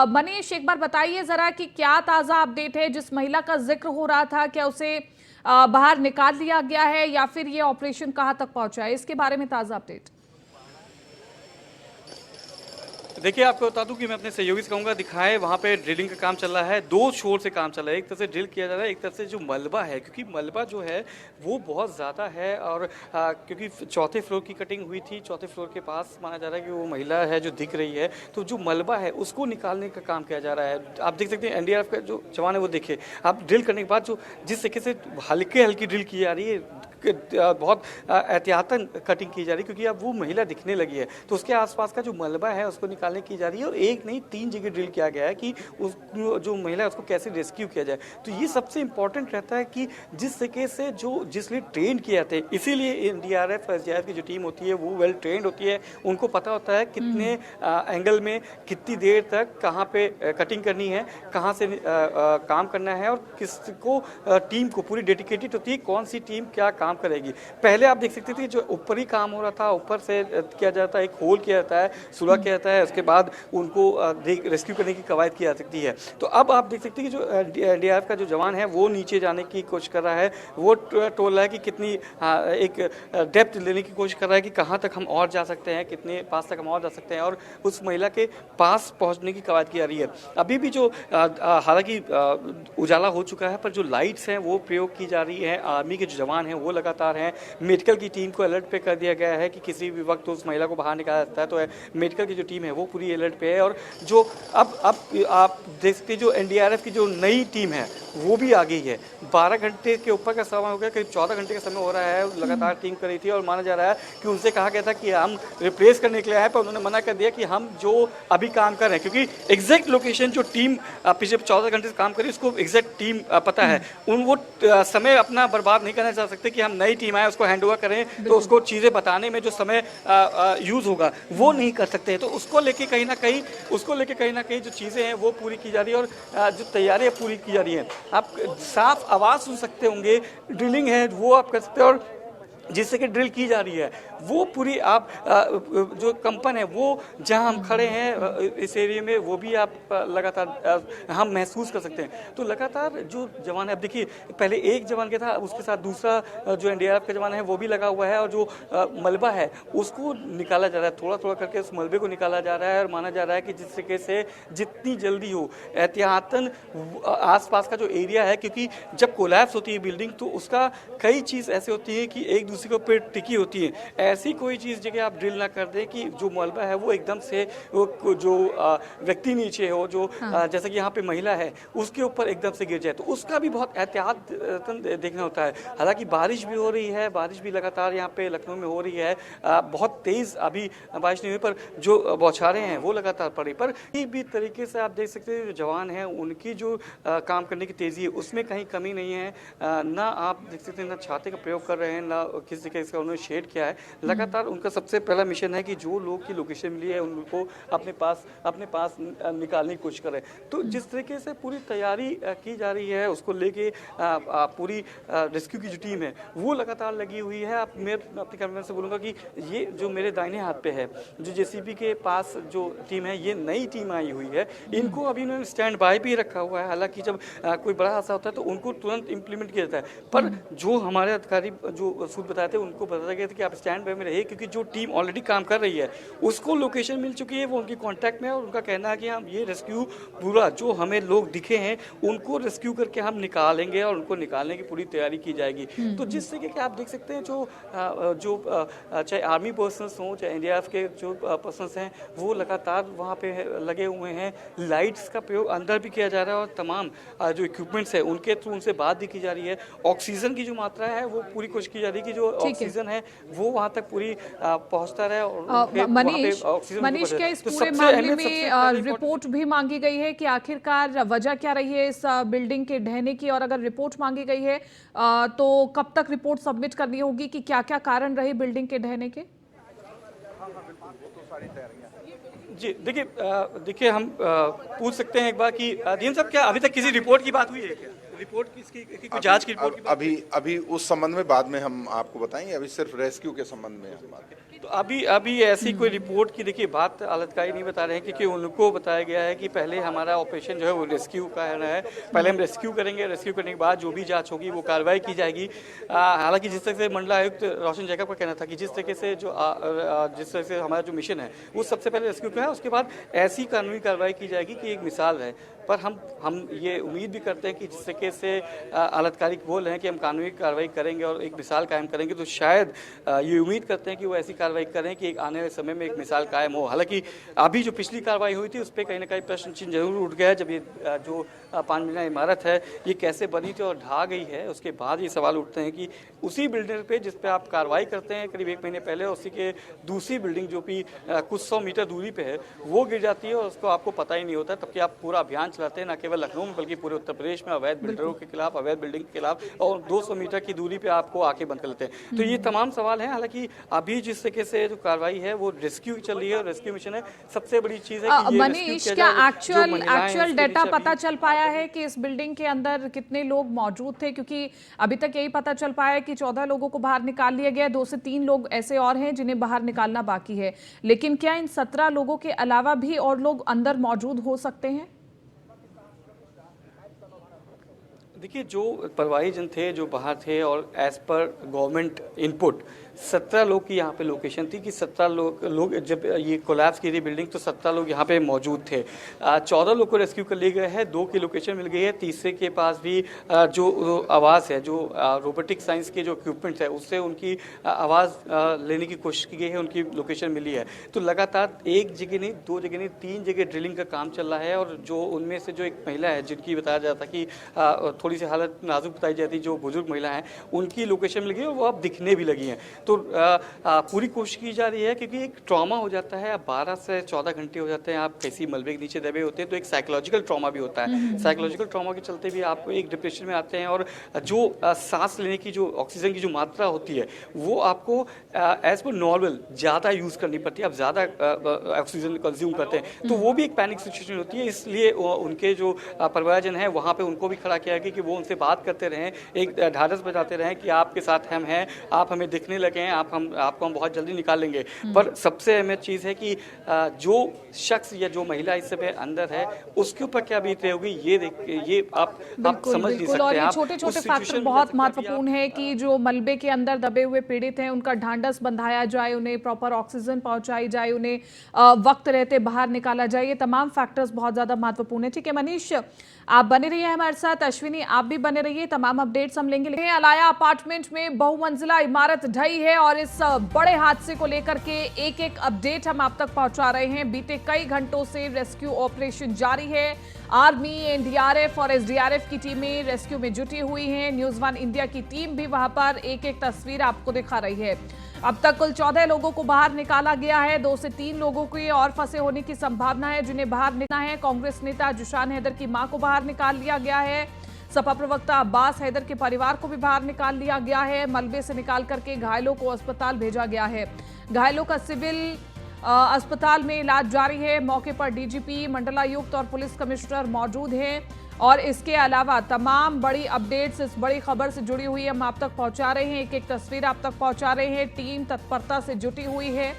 मनीष, एक बार बताइए जरा कि क्या ताजा अपडेट है? जिस महिला का जिक्र हो रहा था, क्या उसे बाहर निकाल लिया गया है या फिर ये ऑपरेशन कहां तक पहुंचा है? इसके बारे में ताजा अपडेट। देखिए, आपको बता दूं कि मैं अपने सहयोगी से कहूँगा दिखाएं, वहाँ पे ड्रिलिंग का काम चल रहा है। 2 छोर से काम चल रहा है। एक तरफ से ड्रिल किया जा रहा है, एक तरफ से जो मलबा है, क्योंकि मलबा जो है वो बहुत ज़्यादा है। और क्योंकि 4थे फ्लोर की कटिंग हुई थी, 4थे फ्लोर के पास माना जा रहा है कि वो महिला है जो दिख रही है, तो जो मलबा है उसको निकालने का काम किया जा रहा है। आप देख सकते हैं एनडीआरएफ का जो जवान है वो देखिए, आप ड्रिल करने के बाद जो जिस तरीके से हल्की ड्रिल की जा रही है, बहुत एहतियातन कटिंग की जा रही है, क्योंकि अब वो महिला दिखने लगी है। तो उसके आसपास का जो मलबा है उसको निकालने की जा रही है। और एक नहीं 3 जगह ड्रिल किया गया है कि उस जो महिला है उसको कैसे रेस्क्यू किया जाए। तो ये सबसे इंपॉर्टेंट रहता है कि जिस तरीके से जिसलिए ट्रेन किया थे, इसीलिए एनडीआरएफ एसडीआरएफ की जो टीम होती है वो वेल ट्रेंड होती है। उनको पता होता है कितने एंगल में कितनी देर तक कहाँ पे कटिंग करनी है, कहाँ से काम करना है, और किसको टीम को पूरी डेडिकेटेड होती है कौन सी टीम क्या काम करेगी। पहले आप देख सकते थे जो ऊपर ही काम हो रहा था, ऊपर से किया जाता है, एक होल किया जाता है, सुलह किया जाता है, उसके बाद उनको रेस्क्यू करने की कवायद की जा सकती है। तो अब आप देख सकते हैं कि जो एनडीआरएफ का जो जवान है वो नीचे जाने की कोशिश कर रहा है। वो टोल रहा है कि कितनी एक डेप्थ लेने की कोशिश कर रहा है कि कहाँ तक हम और जा सकते हैं, कितने पास तक हम और जा सकते हैं, और उस महिला के पास पहुँचने की कवायद की जा रही है। अभी भी जो हालांकि उजाला हो चुका है, पर जो लाइट्स हैं वो प्रयोग की जा रही है। आर्मी के जो जवान हैं वो लगातार हैं। मेडिकल की टीम को अलर्ट पे कर दिया गया है कि किसी भी वक्त उस महिला को बाहर निकाला जाता है, तो मेडिकल की जो टीम है वो पूरी अलर्ट पे है। और जो अब आप देख सकते हैं जो एनडीआरएफ की जो नई टीम है वो भी आ गई है। 12 घंटे के ऊपर का समय हो गया, करीब 14 घंटे का समय हो रहा है, लगातार टीम कर रही थी। और माना जा रहा है कि उनसे कहा गया था कि हम रिप्लेस करने के लिए आए, पर उन्होंने मना कर दिया कि हम जो अभी काम कर रहे हैं, क्योंकि एग्जैक्ट लोकेशन जो टीम पिछले 14 घंटे से काम करी उसको एग्जैक्ट टीम पता है। वो समय अपना बर्बाद नहीं करना चाह सकते कि हम नई टीम आए उसको हैंड ओवर करें तो उसको चीज़ें बताने में जो समय यूज़ होगा वो नहीं कर सकते। तो उसको लेके कहीं ना कहीं जो चीज़ें हैं वो पूरी की जा रही है और जो तैयारियां पूरी की जा रही हैं। आप साफ आवाज़ सुन सकते होंगे, ड्रिलिंग है वो आप कर सकते हैं। और जिससे कि ड्रिल की जा रही है वो पूरी आप जो कंपन है वो जहां हम खड़े हैं इस एरिया में वो भी आप लगातार हम महसूस कर सकते हैं। तो लगातार जो जवान है, अब देखिए पहले एक जवान के था, उसके साथ दूसरा जो एनडीआरएफ का जवान है वो भी लगा हुआ है। और जो मलबा है उसको निकाला जा रहा है, थोड़ा थोड़ा करके उस मलबे को निकाला जा रहा है। और माना जा रहा है कि जिस तरीके से जितनी जल्दी हो एहतियातन आसपास का जो एरिया है, क्योंकि जब कोलैप्स होती है बिल्डिंग तो उसका कई चीज़ ऐसे होती है कि एक दूसरे के ऊपर टिकी होती है। ऐसी कोई चीज़ जगह आप ड्रिल ना कर दें कि जो मलबा है वो एकदम से जो व्यक्ति नीचे हो, जो जैसे कि यहाँ पे महिला है उसके ऊपर एकदम से गिर जाए, तो उसका भी बहुत एहतियात देखना होता है। हालांकि बारिश भी हो रही है, बारिश भी लगातार यहाँ पे लखनऊ में हो रही है। बहुत तेज़ अभी बारिश नहीं हुई पर जो बौछारें हैं वो लगातार पड़ी। पर एक भी तरीके से आप देख सकते हैं जो जवान हैं उनकी जो काम करने की तेज़ी है उसमें कहीं कमी नहीं है। ना आप देख सकते हैं ना छाते का प्रयोग कर रहे हैं, ना किस तरीके से उन्होंने शेड किया है। लगातार उनका सबसे पहला मिशन है कि जो लोग की लोकेशन मिली है उनको अपने पास निकालने की कोशिश करें। तो जिस तरीके से पूरी तैयारी की जा रही है उसको लेके पूरी रेस्क्यू की जो टीम है वो लगातार लगी हुई है। मैं अपने कैमरे से बोलूँगा कि ये जो मेरे दाहिने हाथ पे है जो जेसीबी के पास जो टीम है ये नई टीम आई हुई है। इनको अभी उन्होंने स्टैंड बाय भी रखा हुआ है। हालांकि जब कोई बड़ा हादसा होता है तो उनको तुरंत इम्प्लीमेंट किया जाता है, पर जो हमारे अधिकारी जो सूत्र बताए थे उनको बताया गया था कि आप स्टैंड बाय में रहिए, क्योंकि जो टीम ऑलरेडी काम कर रही है उसको लोकेशन मिल चुकी है, वो उनकी कांटेक्ट में है। और उनका कहना है कि हम ये रेस्क्यू पूरा जो हमें लोग दिखे हैं उनको रेस्क्यू करके हम निकालेंगे और उनको निकालने की पूरी तैयारी की जाएगी। तो जिस तरीके के आप देख सकते हैं जो चाहे आर्मी पर्सनस हों चाहे एनडीआरएफ के जो पर्सनस हैं वो लगातार वहाँ पे लगे हुए हैं। लाइट्स का प्रयोग अंदर भी किया जा रहा है और तमाम जो इक्विपमेंट्स है उनके थ्रू उनसे बात भी की जा रही है। ऑक्सीजन की जो मात्रा है वो पूरी कोशिश की जा रही है कि जो ऑक्सीजन है वो वहाँ तक पूरी पहुँचता रहे। और मनीष क्या इस पूरे मामले में रिपोर्ट भी मांगी गई है कि आखिरकार वजह क्या रही है इस बिल्डिंग के ढहने की, और अगर रिपोर्ट मांगी गई है तो कब तक रिपोर्ट सबमिट करनी होगी कि क्या क्या कारण रहे बिल्डिंग के ढहने के? जी देखिए हम पूछ सकते हैं एक बार कि डीएम साहब क्या अभी तक किसी रिपोर्ट की बात हुई है क्या? रिपोर्ट की कोई जांच की रिपोर्ट की बात? अभी उस संबंध में बाद में हम आपको बताएंगे। अभी सिर्फ रेस्क्यू के संबंध में हम बात। तो अभी ऐसी कोई रिपोर्ट की देखिए बात आलतकारी नहीं बता रहे हैं, क्योंकि उनको बताया गया है कि पहले हमारा ऑपरेशन जो है वो रेस्क्यू का है। पहले हम रेस्क्यू करेंगे, रेस्क्यू करने के बाद जो भी जांच होगी वो कार्रवाई की जाएगी। हालांकि जिस तरह से मंडलायुक्त रोशन जैकब का कहना था कि जिस तरीके से हमारा जो मिशन है वो सबसे पहले रेस्क्यू का है, उसके बाद ऐसी कानूनी कार्रवाई की जाएगी कि एक मिसाल रहे। पर हम ये उम्मीद भी करते हैं कि जिस तरीके से आलतकारी बोल रहे हैं कि हम कानूनी कार्रवाई करेंगे और एक मिसाल कायम करेंगे, तो शायद ये उम्मीद करते हैं कि वो ऐसी कार्रवाई करें कि एक आने वाले समय में एक मिसाल कायम हो। हालांकि अभी जो पिछली कार्रवाई हुई थी उस पर कहीं ना कहीं प्रश्न चिन्ह जरूर उठ गया है। जब ये जो 5 मंजिला इमारत है ये कैसे बनी थी और ढहा गई है, उसके बाद ये सवाल उठते हैं कि उसी बिल्डिंग पे जिस पे आप कार्रवाई करते हैं करीब 1 महीने पहले, उसी के दूसरी बिल्डिंग जो कि कुछ 100 मीटर दूरी पे है वो गिर जाती है और उसको आपको पता ही नहीं होता, तबकि आप पूरा अभियान चलाते हैं, न केवल लखनऊ में बल्कि पूरे उत्तर प्रदेश में अवैध बिल्डरों के खिलाफ, अवैध बिल्डिंग के खिलाफ, और 200 मीटर की दूरी पे आपको आके बंद कर लेते हैं। तो ये तमाम सवाल हैं। हालांकि अभी जिस तरीके से जो कार्रवाई है वो रेस्क्यू चल रही है और रेस्क्यू मिशन है। सबसे बड़ी चीज है कि ये मनीष क्या एक्चुअल डेटा पता चल पाया है कि इस बिल्डिंग के अंदर कितने लोग मौजूद थे? क्योंकि अभी तक यही पता चल पाया है कि 14 लोगों को बाहर निकाल लिया गया, 2 से 3 लोग ऐसे और हैं जिन्हें बाहर निकालना बाकी है, लेकिन क्या इन 17 लोगों के अलावा भी और लोग अंदर मौजूद हो सकते हैं? देखिए जो प्रवाही जन थे जो बाहर थे और एज पर गवर्नमेंट इनपुट 17 लोग की यहाँ पे लोकेशन थी कि 17 लोग जब ये कोलैप्स की थी बिल्डिंग तो 17 लोग यहाँ पे मौजूद थे। 14 लोग को रेस्क्यू कर लिए गए हैं, 2 की लोकेशन मिल गई है, तीसरे के पास भी जो आवाज़ है, जो रोबोटिक साइंस के जो इक्विपमेंट्स है उससे उनकी आवाज़ लेने की कोशिश की गई है, उनकी लोकेशन मिली है। तो लगातार एक जगह नहीं, 2 जगह नहीं, 3 जगह ड्रिलिंग का काम चल रहा है और जो उनमें से जो एक महिला है जिनकी बताया जाता कि थोड़ी सी हालत नाजुक बताई जाती, जो बुजुर्ग महिला हैं उनकी लोकेशन मिल गई और वो अब दिखने भी लगी हैं। तो पूरी कोशिश की जा रही है क्योंकि एक ट्रॉमा हो जाता है, 12 से 14 घंटे हो जाते हैं, आप किसी मलबे के नीचे दबे होते हैं तो एक साइकोलॉजिकल ट्रॉमा भी होता है। साइकोलॉजिकल ट्रॉमा के चलते भी आप एक डिप्रेशन में आते हैं और जो सांस लेने की जो ऑक्सीजन की जो मात्रा होती है वो आपको एज पर नॉर्मल ज़्यादा यूज़ करनी पड़ती है, आप ज़्यादा ऑक्सीजन कंज्यूम करते हैं तो वो भी एक पैनिक सिचुएशन होती है। इसलिए उनके जो परिवारजन हैं वहाँ पे उनको भी खड़ा किया गया कि वो उनसे बात करते रहें, एक ढाढ़स बजाते रहें कि आपके साथ हम हैं, आप हमें दिखने लगे हैं, आपको हम बहुत जल्दी निकाल लेंगे। पर सबसे अहमियत चीज़ है कि जो शख्स या जो महिला इस समय अंदर है उसके ऊपर क्या बीत रही होगी ये आप समझ नहीं सकते। और ये छोटे-छोटे फैक्टर बहुत महत्वपूर्ण है कि जो मलबे के अंदर दबे हुए पीड़ित हैं उनका ढांढस बंधाया जाए, उन्हें प्रॉपर ऑक्सीजन पहुंचाई जाए, उन्हें वक्त रहते बाहर निकाला जाए, ये तमाम फैक्टर्स बहुत ज्यादा महत्वपूर्ण है। ठीक है मनीष, आप बने रहिए हमारे साथ, अश्विनी आप भी बने रहिए, तमाम अपडेट्स हम लेंगे। अलाया अपार्टमेंट में बहुमंजिला इमारत ढही है और इस बड़े हादसे को लेकर के एक एक अपडेट हम आप तक पहुंचा रहे हैं। बीते कई घंटों से रेस्क्यू ऑपरेशन जारी है, आर्मी, एनडीआरएफ और एसडीआरएफ की टीमें रेस्क्यू में जुटी हुई हैं। न्यूज़ 1 इंडिया की टीम भी वहां पर एक एक तस्वीर आपको दिखा रही है। अब तक कुल 14 लोगों को बाहर निकाला गया है, 2 से 3 लोगों की और फंसे होने की संभावना है जिन्हें बाहर निकालना है। कांग्रेस नेता जुशान हैदर की मां को बाहर निकाल लिया गया है, सपा प्रवक्ता अब्बास हैदर के परिवार को भी बाहर निकाल लिया गया है। मलबे से निकाल करके घायलों को अस्पताल भेजा गया है, घायलों का सिविल अस्पताल में इलाज जारी है। मौके पर डीजीपी, मंडलायुक्त और पुलिस कमिश्नर मौजूद हैं और इसके अलावा तमाम बड़ी अपडेट्स इस बड़ी खबर से जुड़ी हुई हम आप तक पहुंचा रहे हैं, एक एक तस्वीर आप तक पहुंचा रहे हैं। टीम तत्परता से जुटी हुई है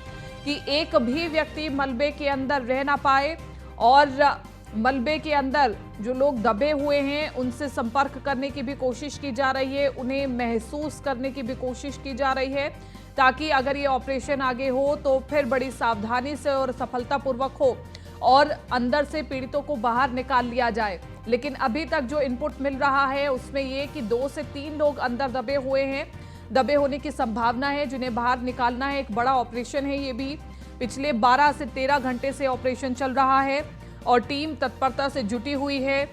कि एक भी व्यक्ति मलबे के अंदर रह ना पाए और मलबे के अंदर जो लोग दबे हुए हैं उनसे संपर्क करने की भी कोशिश की जा रही है, उन्हें महसूस करने की भी कोशिश की जा रही है ताकि अगर ये ऑपरेशन आगे हो तो फिर बड़ी सावधानी से और सफलतापूर्वक हो और अंदर से पीड़ितों को बाहर निकाल लिया जाए। लेकिन अभी तक जो इनपुट मिल रहा है उसमें ये कि 2 से 3 लोग अंदर दबे हुए हैं, दबे होने की संभावना है जिन्हें बाहर निकालना है। एक बड़ा ऑपरेशन है ये भी, पिछले 12 से 13 घंटे से ऑपरेशन चल रहा है और टीम तत्परता से जुटी हुई है।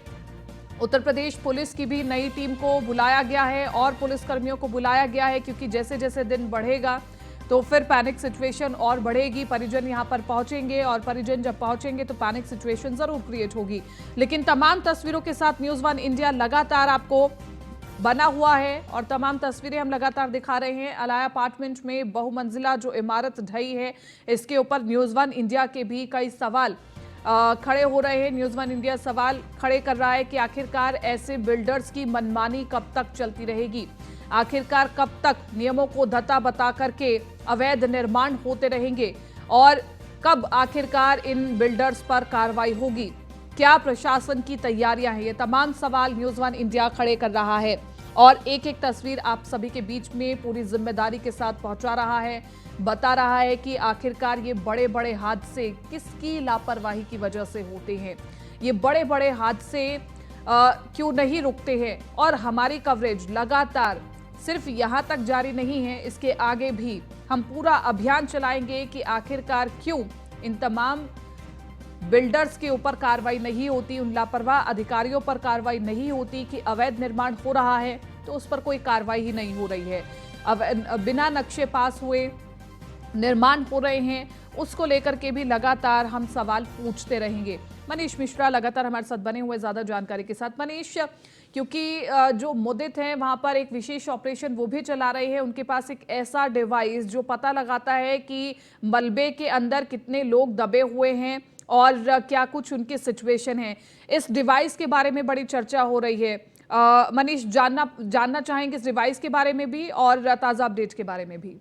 उत्तर प्रदेश पुलिस की भी नई टीम को बुलाया गया है और पुलिसकर्मियों को बुलाया गया है क्योंकि जैसे जैसे दिन बढ़ेगा तो फिर पैनिक सिचुएशन और बढ़ेगी। परिजन यहां पर पहुंचेंगे और परिजन जब पहुंचेंगे तो पैनिक सिचुएशन जरूर क्रिएट होगी। लेकिन तमाम तस्वीरों के साथ न्यूज़ 1 इंडिया लगातार आपको बना हुआ है और तमाम तस्वीरें हम लगातार दिखा रहे हैं। अलाया अपार्टमेंट में बहुमंजिला जो इमारत ढही है इसके ऊपर न्यूज़ 1 इंडिया के भी कई सवाल खड़े हो रहे हैं। न्यूज़ 1 इंडिया सवाल खड़े कर रहा है कि आखिरकार ऐसे बिल्डर्स की मनमानी कब तक चलती रहेगी, आखिरकार कब तक नियमों को धता बता करके अवैध निर्माण होते रहेंगे और कब आखिरकार इन बिल्डर्स पर कार्रवाई होगी, क्या प्रशासन की तैयारियां हैं, ये तमाम सवाल न्यूज़ 1 इंडिया खड़े कर रहा है और एक एक तस्वीर आप सभी के बीच में पूरी जिम्मेदारी के साथ पहुंचा रहा है, बता रहा है कि आखिरकार ये बड़े बड़े हादसे किसकी लापरवाही की वजह से होते हैं, ये बड़े बड़े हादसे क्यों नहीं रुकते हैं। और हमारी कवरेज लगातार सिर्फ यहाँ तक जारी नहीं है, इसके आगे भी हम पूरा अभियान चलाएंगे कि आखिरकार क्यों इन तमाम बिल्डर्स के ऊपर कार्रवाई नहीं होती, उन लापरवाह अधिकारियों पर कार्रवाई नहीं होती कि अवैध निर्माण हो रहा है तो उस पर कोई कार्रवाई ही नहीं हो रही है, बिना नक्शे पास हुए निर्माण हो रहे हैं, उसको लेकर के भी लगातार हम सवाल पूछते रहेंगे। मनीष मिश्रा लगातार हमारे साथ बने हुए ज्यादा जानकारी के साथ। मनीष, क्योंकि जो मुद्दित हैं वहां पर एक विशेष ऑपरेशन वो भी चला रहे हैं, उनके पास एक ऐसा डिवाइस जो पता लगाता है कि मलबे के अंदर कितने लोग दबे हुए हैं और क्या कुछ उनकी सिचुएशन है, इस डिवाइस के बारे में बड़ी चर्चा हो रही है। मनीष, जानना चाहेंगे इस डिवाइस के बारे में भी और ताज़ा अपडेट के बारे में भी।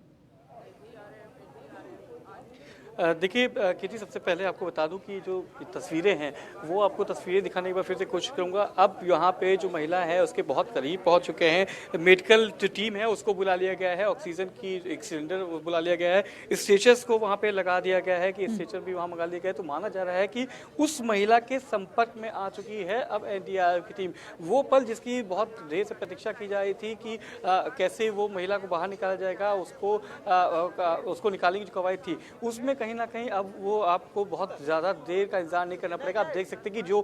देखिए किटी, सबसे पहले आपको बता दूं कि जो तस्वीरें हैं वो आपको तस्वीरें दिखाने की बार फिर से कोशिश करूंगा। अब यहाँ पे जो महिला है उसके बहुत करीब पहुंच चुके हैं। मेडिकल जो टीम है उसको बुला लिया गया है, ऑक्सीजन की एक सिलेंडर बुला लिया गया है, स्ट्रेचर्स को वहाँ पे लगा दिया गया है कि स्ट्रेचर भी वहाँ मंगा लिया गया है। तो माना जा रहा है कि उस महिला के संपर्क में आ चुकी है अब एनडीआरएफ की टीम। वो पल जिसकी बहुत देर से प्रतीक्षा की जा रही थी कि कैसे वो महिला को बाहर निकाला जाएगा, उसको निकालने की जो कवायद थी उसमें कहीं ना कहीं अब वो आपको बहुत ज़्यादा देर का इंतजार नहीं करना पड़ेगा। आप देख सकते हैं कि जो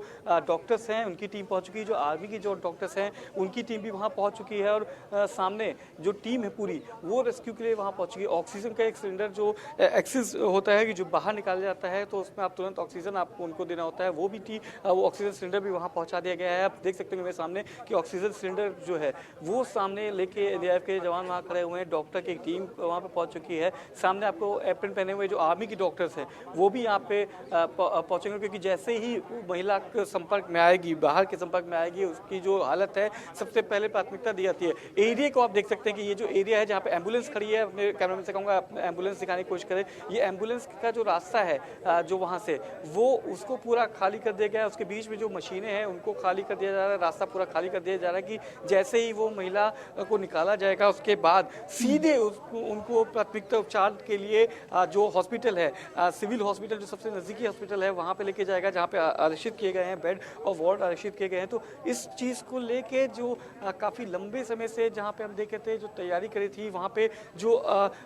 डॉक्टर्स हैं उनकी टीम पहुंच चुकी है, जो आर्मी की जो डॉक्टर्स हैं उनकी टीम भी वहां पहुंच चुकी है और सामने जो टीम है पूरी वो रेस्क्यू के लिए वहां पहुंच चुकी है। ऑक्सीजन का एक सिलेंडर जो एक्सेस होता है कि जो बाहर निकाला जाता है तो उसमें आप तुरंत ऑक्सीजन आपको उनको देना होता है, वो ऑक्सीजन सिलेंडर भी वहाँ पहुँचा दिया गया है। आप देख सकते हैं मेरे सामने कि ऑक्सीजन सिलेंडर जो है वो सामने लेके एनडीआरएफ के जवान वहाँ खड़े हुए हैं, डॉक्टर की टीम वहाँ पे पहुँच चुकी है। सामने आपको एप्रन पहने हुए जो आर्मी की डॉक्टर्स हैं वो भी यहाँ पे पहुँचेंगे, क्योंकि जैसे ही महिला के संपर्क में आएगी, बाहर के संपर्क में आएगी, उसकी जो हालत है सबसे पहले प्राथमिकता दी जाती है। एरिया को आप देख सकते हैं कि ये जो एरिया है जहाँ पे एम्बुलेंस खड़ी है, अपने कैमरामैन से कहूँगा एम्बुलेंस दिखाने की कोशिश करें। ये एम्बुलेंस का जो रास्ता है जो वहाँ से वो उसको पूरा खाली कर दिया गया है। उसके बीच में जो मशीनें हैं उनको खाली कर दिया जा रहा है, रास्ता पूरा खाली कर दिया जा रहा है कि जैसे ही वो महिला को निकाला जाएगा उसके बाद सीधे उनको प्राथमिकता उपचार के लिए जो हॉस्पिटल है, सिविल हॉस्पिटल जो सबसे नज़दीकी हॉस्पिटल है वहाँ पे लेके जाएगा, जहाँ पे आरक्षित किए गए हैं बेड और वार्ड आरक्षित किए गए हैं। तो इस चीज़ को लेके जो काफ़ी लंबे समय से जहाँ पे हम देखे थे जो तैयारी करी थी, वहाँ पे जो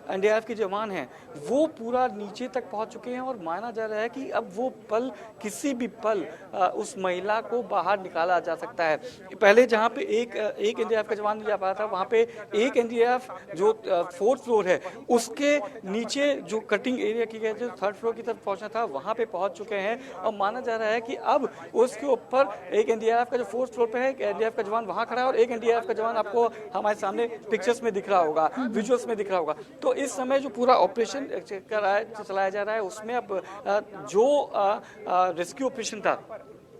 एनडीआरएफ के जवान हैं वो पूरा नीचे तक पहुँच चुके हैं और माना जा रहा है कि अब वो पल किसी भी पल उस महिला को बाहर निकाला जा सकता है। पहले जहाँ पे एक एनडीआरएफ का जवान नहीं जा पाया था, वहाँ पे एक एनडीआरएफ जो 4th फ्लोर है उसके नीचे जो कटिंग एरिया की गई जो 3rd फ्लोर की तरफ पहुँचना था वहाँ पे पहुँच चुके हैं और माना जा रहा है कि अब उसके ऊपर एक एनडीआरएफ का जो 4th फ्लोर पे है, एक एनडीआरएफ का जवान वहाँ खड़ा है और एक एनडीआरएफ का जवान आपको हमारे सामने पिक्चर्स में दिख रहा होगा, विजुअल्स में दिख रहा होगा। तो इस समय जो पूरा ऑपरेशन चलाया जा रहा है उसमें अब जो रेस्क्यू ऑपरेशन था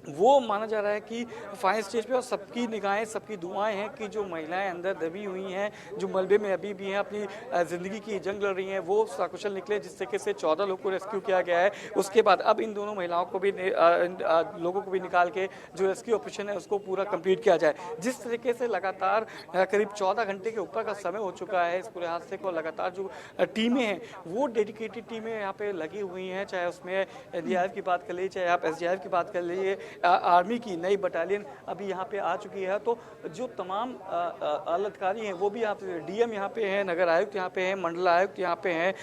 वो माना जा रहा है कि फाइनल स्टेज पे और सबकी निगाहें, सबकी दुआएं हैं कि जो महिलाएं अंदर दबी हुई हैं, जो मलबे में अभी भी हैं, अपनी ज़िंदगी की जंग लड़ रही हैं, वो सकुशल निकले, जिस तरीके से 14 लोग को रेस्क्यू किया गया है। उसके बाद अब इन दोनों महिलाओं को भी लोगों को भी निकाल के जो रेस्क्यू ऑपरेशन है उसको पूरा कंप्लीट किया जाए। जिस तरीके से लगातार करीब 14 घंटे के ऊपर का समय हो चुका है इस पूरे हादसे को, लगातार जो टीमें हैं वो डेडिकेटेड टीमें यहाँ पे लगी हुई हैं, चाहे उसमें एनडीआरएफ की बात कर लीजिए, चाहे आप एसडीआरएफ की बात कर लीजिए, आर्मी की नई बटालियन अभी यहाँ पे आ चुकी है। तो जो तमाम आलाधिकारी हैं वो भी यहाँ पे, डीएम यहाँ पे हैं, नगर आयुक्त यहाँ पे हैं, मंडल आयुक्त यहाँ पे हैं,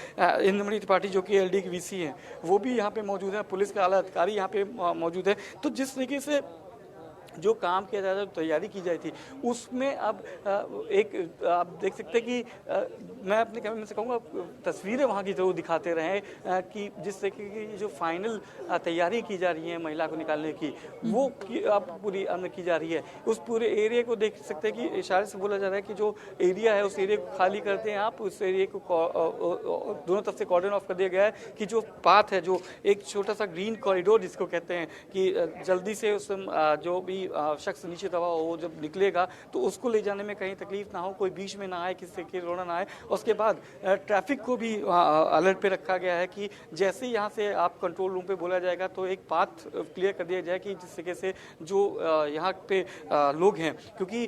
इंद्रमणि त्रिपाठी जो कि एलडी की वीसी हैं वो भी यहाँ पे मौजूद हैं, पुलिस के आला अधिकारी यहाँ पे मौजूद है। तो जिस तरीके से जो काम किया जाता है, तैयारी की जाती थी, उसमें अब एक आप देख सकते हैं कि मैं अपने कैमरे में से कहूँगा तस्वीरें वहाँ की जरूर दिखाते रहें कि जिस तरीके की जो फाइनल तैयारी की जा रही है महिला को निकालने की वो अब पूरी अंदर की जा रही है। उस पूरे एरिया को देख सकते हैं कि इशारे से बोला जा रहा है कि जो एरिया है उस एरिया को खाली करते हैं आप, उस एरिया को दोनों तरफ से कॉर्डन ऑफ कर दिया गया है कि जो पाथ है, जो एक छोटा सा ग्रीन कॉरिडोर जिसको कहते हैं कि जल्दी से उस जो भी शख्स नीचे दबा हो वो जब निकलेगा तो उसको ले जाने में कहीं तकलीफ ना हो, कोई बीच में ना आए, किसी के रोना ना आए। उसके बाद ट्रैफिक को भी अलर्ट पे रखा गया है कि जैसे यहाँ से आप कंट्रोल रूम पे बोला जाएगा तो एक पाथ क्लियर कर दिया जाए कि जिस तरीके से जो यहाँ पे लोग हैं, क्योंकि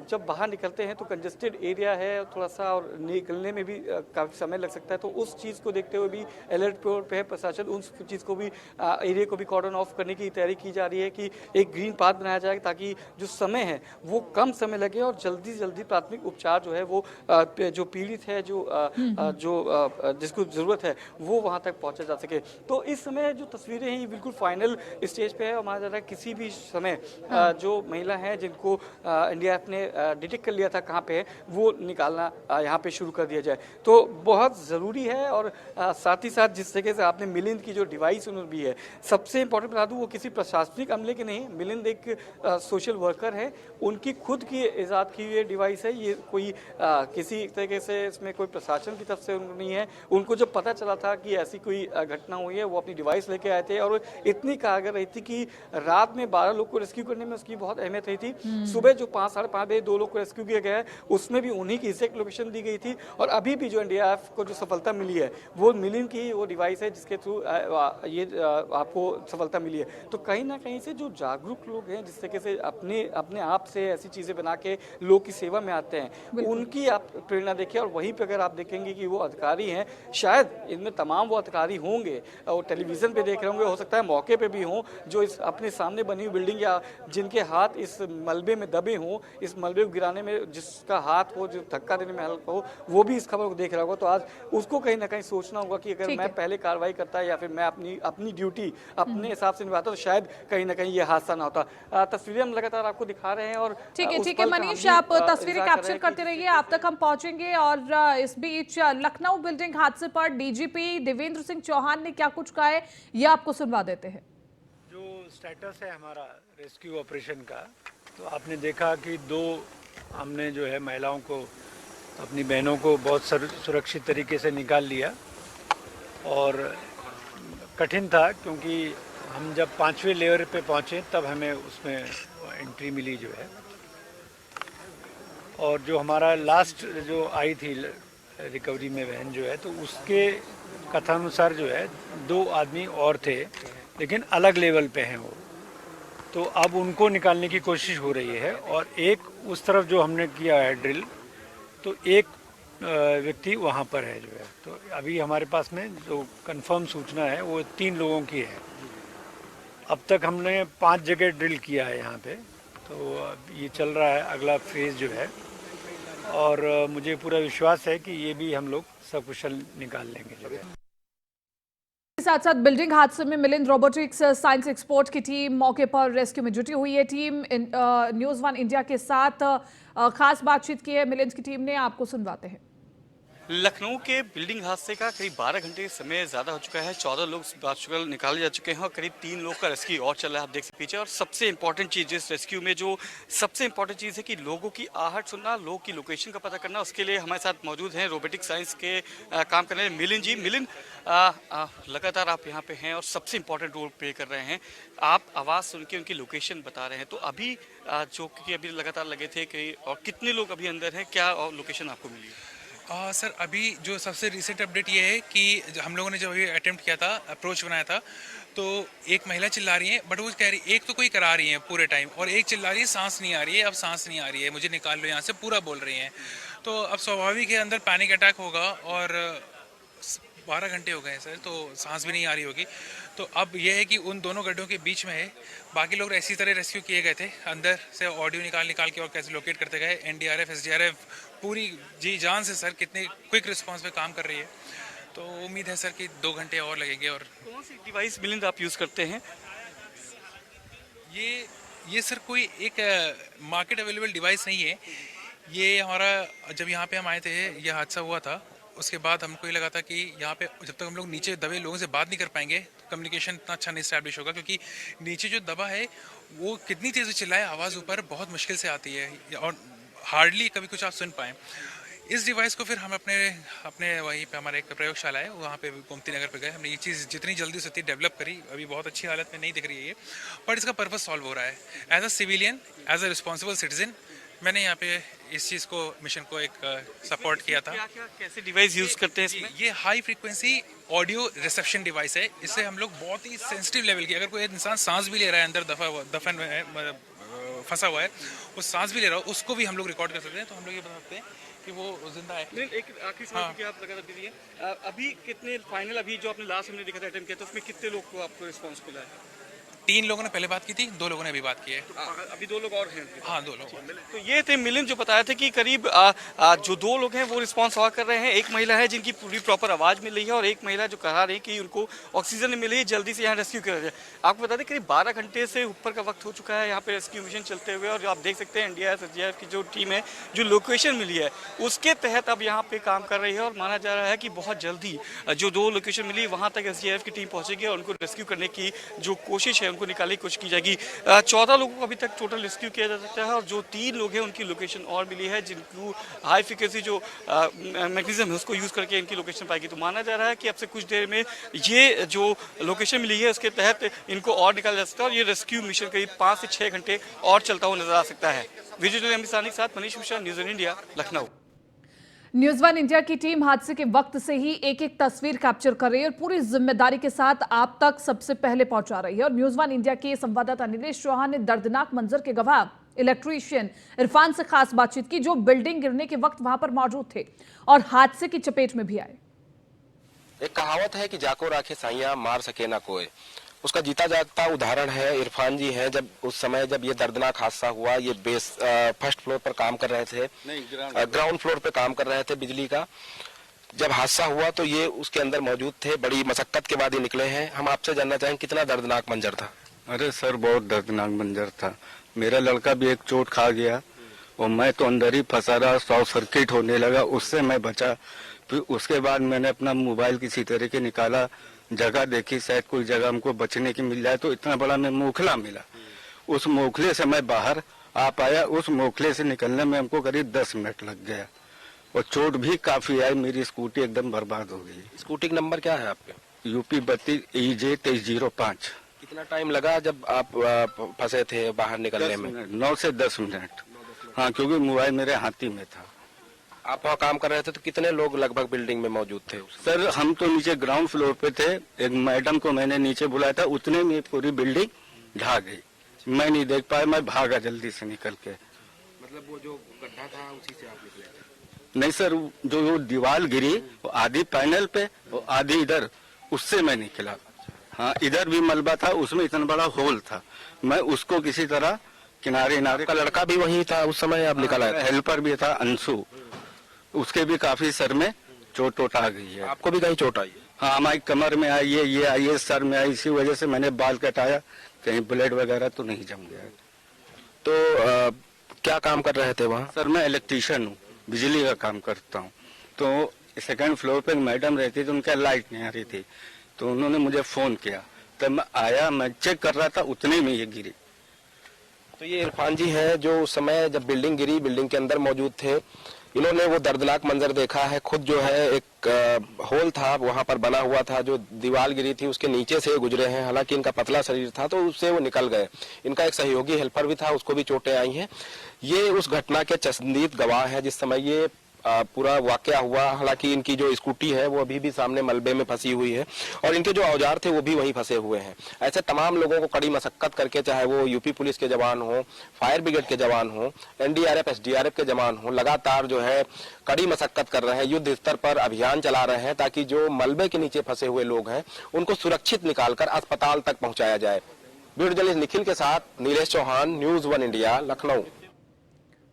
जब बाहर निकलते हैं तो कंजेस्टेड एरिया है थोड़ा सा और निकलने में भी काफ़ी समय लग सकता है। तो उस चीज़ को देखते हुए भी अलर्ट पे है प्रशासन, उस चीज़ को भी एरिया को भी कॉर्डन ऑफ करने की तैयारी की जा रही है कि एक ग्रीन पाथ बनाया जाए ताकि जो समय है वो कम समय लगे और जल्दी से जल्दी प्राथमिक उपचार जो है वो जो पीड़ित है, जो जिसको ज़रूरत है वो वहाँ तक पहुँचा जा सके। तो इस समय जो तस्वीरें हैं ये बिल्कुल फाइनल स्टेज पे है और माना जा रहा है किसी भी समय जो महिला है जिनको एनडीआरएफ ने डिटेक्ट कर लिया था कहाँ पे है वो निकालना यहाँ पे शुरू कर दिया जाए। तो बहुत ज़रूरी है और साथ ही साथ जिस तरीके से आपने मिलिंद की जो डिवाइस उन्होंने भी है, सबसे इंपॉर्टेंट बता दूँ वो किसी प्रशासनिक अमले के नहीं, मिलिंद एक सोशल वर्कर हैं उनकी खुद की ईजाद की ये डिवाइस है। ये कोई किसी तरीके से इसमें कोई प्रशासन की तरफ से नहीं है। उनको जब पता चला था कि ऐसी कोई घटना हुई है, वो अपनी डिवाइस लेके आए थे और इतनी कारगर रही थी कि रात में 12 लोग को रेस्क्यू करने में उसकी बहुत अहमियत रही थी। सुबह जो 5 साढ़े 5 बजे 2 लोग को रेस्क्यू किया गया है, उसमें भी उन्हीं की एग्जैक्ट लोकेशन दी गई थी। और अभी भी जो एनडीआरएफ को जो सफलता मिली है वो मिलिंद की वो डिवाइस है जिसके थ्रू ये आपको सफलता मिली है। तो कहीं ना कहीं से जो जागरूक लोग हैं, जिस तरीके से अपने आप से ऐसी चीज़ें बना के लोग की सेवा में आते हैं, उनकी आप प्रेरणा देखिए। और वहीं पे अगर आप देखेंगे कि वो अधिकारी हैं, शायद इनमें तमाम वो अधिकारी होंगे और टेलीविज़न पे देख रहे होंगे, हो सकता है मौके पे भी हों, जो इस अपने सामने बनी हुई बिल्डिंग या जिनके हाथ इस मलबे में दबे हों, इस मलबे को गिराने में जिसका हाथ हो, जो धक्का देने में हल्का हो, वो भी इस खबर को देख रहा होगा। तो आज उसको कहीं ना कहीं सोचना होगा कि अगर मैं पहले कार्रवाई करता या फिर मैं अपनी ड्यूटी अपने हिसाब से निभाता तो शायद कहीं ना कहीं ये हादसा ना होता। तस्वीरें हम लगातार आपको दिखा रहे हैं। और ठीक है मनीष, आप तस्वीरें कैप्चर करते रहिए, आप तक हम पहुंचेंगे। और इस बीच लखनऊ बिल्डिंग हादसे पर डीजीपी देवेंद्र सिंह चौहान ने क्या कुछ कहा है, ये आपको सुनवा देते हैं। जो स्टेटस है हमारा रेस्क्यू ऑपरेशन का, तो आपने देखा कि 2 हमने जो है महिलाओं को, अपनी बहनों को बहुत सुरक्षित तरीके से निकाल लिया। और कठिन था क्योंकि हम जब 5वें लेयर पे पहुँचे तब हमें उसमें एंट्री मिली जो है। और जो हमारा लास्ट जो आई थी रिकवरी में बहन जो है, तो उसके कथानुसार जो है 2 आदमी और थे, लेकिन अलग लेवल पे हैं वो। तो अब उनको निकालने की कोशिश हो रही है। और एक उस तरफ जो हमने किया है ड्रिल, तो एक व्यक्ति वहाँ पर है जो है। तो अभी हमारे पास में जो कंफर्म सूचना है वो 3 लोगों की है। अब तक हमने 5 जगह ड्रिल किया है यहाँ पे, तो अब ये चल रहा है अगला फेज़ जो है। और मुझे पूरा विश्वास है कि ये भी हम लोग सकुशल निकाल लेंगे जो है। साथ साथ बिल्डिंग हादसे में मिलिंद रोबोटिक्स साइंस एक्सपोर्ट की टीम मौके पर रेस्क्यू में जुटी हुई है। टीम न्यूज़ 1 इंडिया के साथ खास बातचीत की है मिलिंद की टीम ने, आपको सुनवाते हैं। लखनऊ के बिल्डिंग हादसे का करीब 12 घंटे समय ज़्यादा हो चुका है। 14 लोग बाचुकल निकाले जा चुके हैं और करीब 3 लोग का रेस्क्यू और चल रहा है, आप देख सकते पीछे। और सबसे इंपॉर्टेंट चीज़ इस रेस्क्यू में जो सबसे इंपॉर्टेंट चीज़ है कि लोगों की आहट सुनना, लोग की लोकेशन का पता करना। उसके लिए हमारे साथ मौजूद हैं रोबोटिक साइंस के काम करने वाले मिलिंद जी। मिलिंद, लगातार आप यहाँ पे हैं और सबसे इंपॉर्टेंट रोल प्ले कर रहे हैं। आप आवाज़ सुन के उनकी लोकेशन बता रहे हैं, तो अभी जो कि अभी लगातार लगे थे कि और कितने लोग अभी अंदर हैं, क्या लोकेशन आपको मिली है? सर, अभी जो सबसे रिसेंट अपडेट ये है कि हम लोगों ने जब अभी अटेम्प्ट किया था, अप्रोच बनाया था, तो एक महिला चिल्ला रही है, बट वो कह रही, एक तो कोई करा रही है पूरे टाइम, और एक चिल्ला रही है सांस नहीं आ रही है, अब सांस नहीं आ रही है, मुझे निकाल लो यहाँ से, पूरा बोल रही हैं। तो अब स्वाभाविक है अंदर पैनिक अटैक होगा। और 12 घंटे हो गए सर, तो सांस भी नहीं आ रही होगी। तो अब यह है कि उन दोनों गड्ढों के बीच में है। बाकी लोग इसी तरह रेस्क्यू किए गए थे, अंदर से ऑडियो निकाल के और कैसे लोकेट करते गए। एनडीआरएफ, एसडीआरएफ पूरी जी जान से सर कितने क्विक रिस्पांस पे काम कर रही है। तो उम्मीद है सर कि 2 घंटे और लगेंगे। और कौन सी डिवाइस मिलिंद आप यूज़ करते हैं? ये सर कोई एक मार्केट अवेलेबल डिवाइस नहीं है। ये हमारा जब यहाँ पे हम आए थे, ये हादसा हुआ था, उसके बाद हमको ये लगा था कि यहाँ पे जब तक हम लोग नीचे दबे लोगों से बात नहीं कर पाएंगे, कम्युनिकेशन इतना अच्छा नहीं इस्टेब्लिश होगा, क्योंकि नीचे जो दबा है वो कितनी तेज़ चिल्लाए, आवाज़ ऊपर बहुत मुश्किल से आती है और हार्डली कभी कुछ आप सुन पाएँ। इस डिवाइस को फिर हम अपने वहीं पे हमारे एक प्रयोगशाला है, वहाँ पे गोमती नगर पे गए। हमने ये चीज़ जितनी जल्दी से डेवलप करी, अभी बहुत अच्छी हालत में नहीं दिख रही है ये, बट इसका पर्पस सॉल्व हो रहा है। As a civilian, as a responsible citizen, मैंने यहाँ पे इस चीज़ को, मिशन को एक सपोर्ट किया था। क्या कैसे डिवाइस यूज़ करते हैं इसमें? ये high frequency audio reception device है। इससे हम लोग बहुत ही सेंसिटिव लेवल की, अगर कोई इंसान सांस भी ले रहा है अंदर दफन में फंसा हुआ है, वो सांस भी ले रहा हो, उसको भी हम लोग रिकॉर्ड कर सकते हैं। तो हम लोग ये बता सकते हैं कि वो जिंदा है। एक आखिरी सवाल कि आप लगातार दीजिए, अभी कितने फाइनल, अभी जो आपने लास्ट हमने देखा था अटेम्प्ट किया था, उसमें कितने लोग को आपको रिस्पांस मिला है? 3 लोगों ने पहले बात की थी, 2 लोगों ने अभी बात की है। अभी 2 लोग और हैं? हाँ, 2 लोग। तो ये थे मिलिंद जो बताया था कि करीब जो 2 लोग हैं वो रिस्पांस और कर रहे हैं। एक महिला है जिनकी पूरी प्रॉपर आवाज़ मिल रही है और एक महिला जो कहा रही कि उनको ऑक्सीजन नहीं मिल रही है, जल्दी से यहाँ रेस्क्यू किया जाए। आपको बता दें करीब 12 घंटे से ऊपर का वक्त हो चुका है यहाँ पे रेस्क्यू मिशन चलते हुए, और आप देख सकते हैं एनडीआरएफ, एसडीआरएफ की जो टीम है, जो लोकेशन मिली है उसके तहत अब यहाँ पे काम कर रही है। और माना जा रहा है कि बहुत जल्दी जो 2 लोकेशन मिली वहाँ तक एसडीआरएफ की टीम पहुँचेगी और उनको रेस्क्यू करने की जो कोशिश है उनको निकालने की कोशिश की जाएगी। 14 लोगों को अभी तक टोटल रेस्क्यू किया जा सकता है और जो 3 लोग हैं उनकी लोकेशन और मिली है, जिनको हाई फ्रिक्वेंसी जो मैकेनिज्म है उसको यूज़ करके इनकी लोकेशन पाएगी। तो माना जा रहा है कि अब से कुछ देर में ये जो लोकेशन मिली है उसके तहत इनको और निकाला जा सकता है और ये रेस्क्यू मिशन करीब 5 से 6 घंटे और चलता हुआ नजर आ सकता है। विजुअल एमबी के साथ Manish Mishra, news 1 India, Lucknow. News 1 India की टीम हादसे के वक्त से ही एक एक तस्वीर कैप्चर कर रही है और पूरी जिम्मेदारी के साथ आप तक सबसे पहले पहुंचा रही है। और न्यूज़ 1 इंडिया के संवाददाता नीलेश चौहान ने दर्दनाक मंजर के गवाह इलेक्ट्रीशियन इरफान से खास बातचीत की, जो बिल्डिंग गिरने के वक्त वहां पर मौजूद थे और हादसे की चपेट में भी आए। एक कहावत है कि जाको राखे साइयां मार सके ना कोई, उसका जीता जागता उदाहरण है इरफान जी हैं। जब उस समय जब ये दर्दनाक हादसा हुआ, ये फर्स्ट फ्लोर पर काम कर रहे थे, ग्राउंड फ्लोर पे काम कर रहे थे बिजली का। जब हादसा हुआ तो ये उसके अंदर मौजूद थे, बड़ी मशक्कत के बाद ये निकले हैं। हम आपसे जानना चाहेंगे कितना दर्दनाक मंजर था। अरे सर, बहुत दर्दनाक मंजर था। मेरा लड़का भी एक चोट खा गया और मैं तो अंदर ही फंसा रहा, शॉर्ट सर्किट होने लगा, उससे मैं बचा। फिर उसके बाद मैंने अपना मोबाइल किसी तरीके निकाला, जगह देखी, शायद कोई जगह हमको बचने की मिल जाए, तो इतना बड़ा में मोखला मिला। उस मोखले से मैं बाहर आ पाया। उस मोखले से निकलने में हमको करीब 10 मिनट लग गया और चोट भी काफी आई। मेरी स्कूटी एकदम बर्बाद हो गई। स्कूटी का नंबर क्या है आपके? UP 32 EJ 2305। कितना टाइम लगा जब आप फंसे थे बाहर निकलने में? 9 से 10 मिनट। हाँ, क्योंकि मोबाइल मेरे हाथी में था। आप वहाँ काम कर रहे थे तो कितने लोग लगभग बिल्डिंग में मौजूद थे? सर, हम तो नीचे ग्राउंड फ्लोर पे थे। एक मैडम को मैंने नीचे बुलाया था, उतने में पूरी बिल्डिंग ढह गई। मैं नहीं देख पाया, मैं भागा जल्दी से निकल के। मतलब वो जो गड्ढा था उसी से आप निकले थे? नहीं सर, जो वो दीवार गिरी वो आधी पैनल पे और आधी इधर, उससे मैं निकला। हाँ, इधर भी मलबा था, उसमें इतना बड़ा होल था, मैं उसको किसी तरह किनारे किनारे। का लड़का भी वही था उस समय आप निकल आए थे? हेल्पर भी था, अंशु, उसके भी काफी सर में चोट आ गई है। आपको भी कहीं चोट आई? हाँ, हमारी कमर में आई है, ये आई है, सर में आई। इसी वजह से मैंने बाल कटाया, कहीं ब्लड वगैरह तो नहीं जम गया। तो क्या काम कर रहे थे वहाँ? सर, मैं इलेक्ट्रीशियन हूँ, बिजली का काम करता हूँ। तो सेकंड फ्लोर पे मैडम रहती थी, उनका लाइट नहीं आ रही थी, तो उन्होंने मुझे फोन किया, तब मैं आया, मैं चेक कर रहा था, उतने में ये गिरी। तो ये इरफान जी हैं जो उस समय जब बिल्डिंग गिरी, बिल्डिंग के अंदर मौजूद थे। इन्होंने वो दर्दनाक मंजर देखा है। खुद जो है एक होल था वहां पर बना हुआ था, जो दीवार गिरी थी उसके नीचे से गुजरे हैं। हालांकि इनका पतला शरीर था तो उससे वो निकल गए। इनका एक सहयोगी हेल्पर भी था, उसको भी चोटें आई हैं। ये उस घटना के चश्मदीद गवाह है जिस समय ये पूरा वाकया हुआ। हालांकि इनकी जो स्कूटी है वो अभी भी सामने मलबे में फंसी हुई है और इनके जो औजार थे वो भी वहीं फंसे हुए हैं। ऐसे तमाम लोगों को कड़ी मशक्कत करके, चाहे वो यूपी पुलिस के जवान हो, फायर ब्रिगेड के जवान हो, NDRF SDRF के जवान हो, लगातार जो है कड़ी मशक्कत कर रहे हैं, युद्ध स्तर पर अभियान चला रहे हैं ताकि जो मलबे के नीचे फंसे हुए लोग हैं उनको सुरक्षित निकालकर अस्पताल तक पहुंचाया जाए। ब्यूरो जर्नलिस्ट निखिल के साथ नीलेश चौहान, न्यूज़ 1 इंडिया, लखनऊ।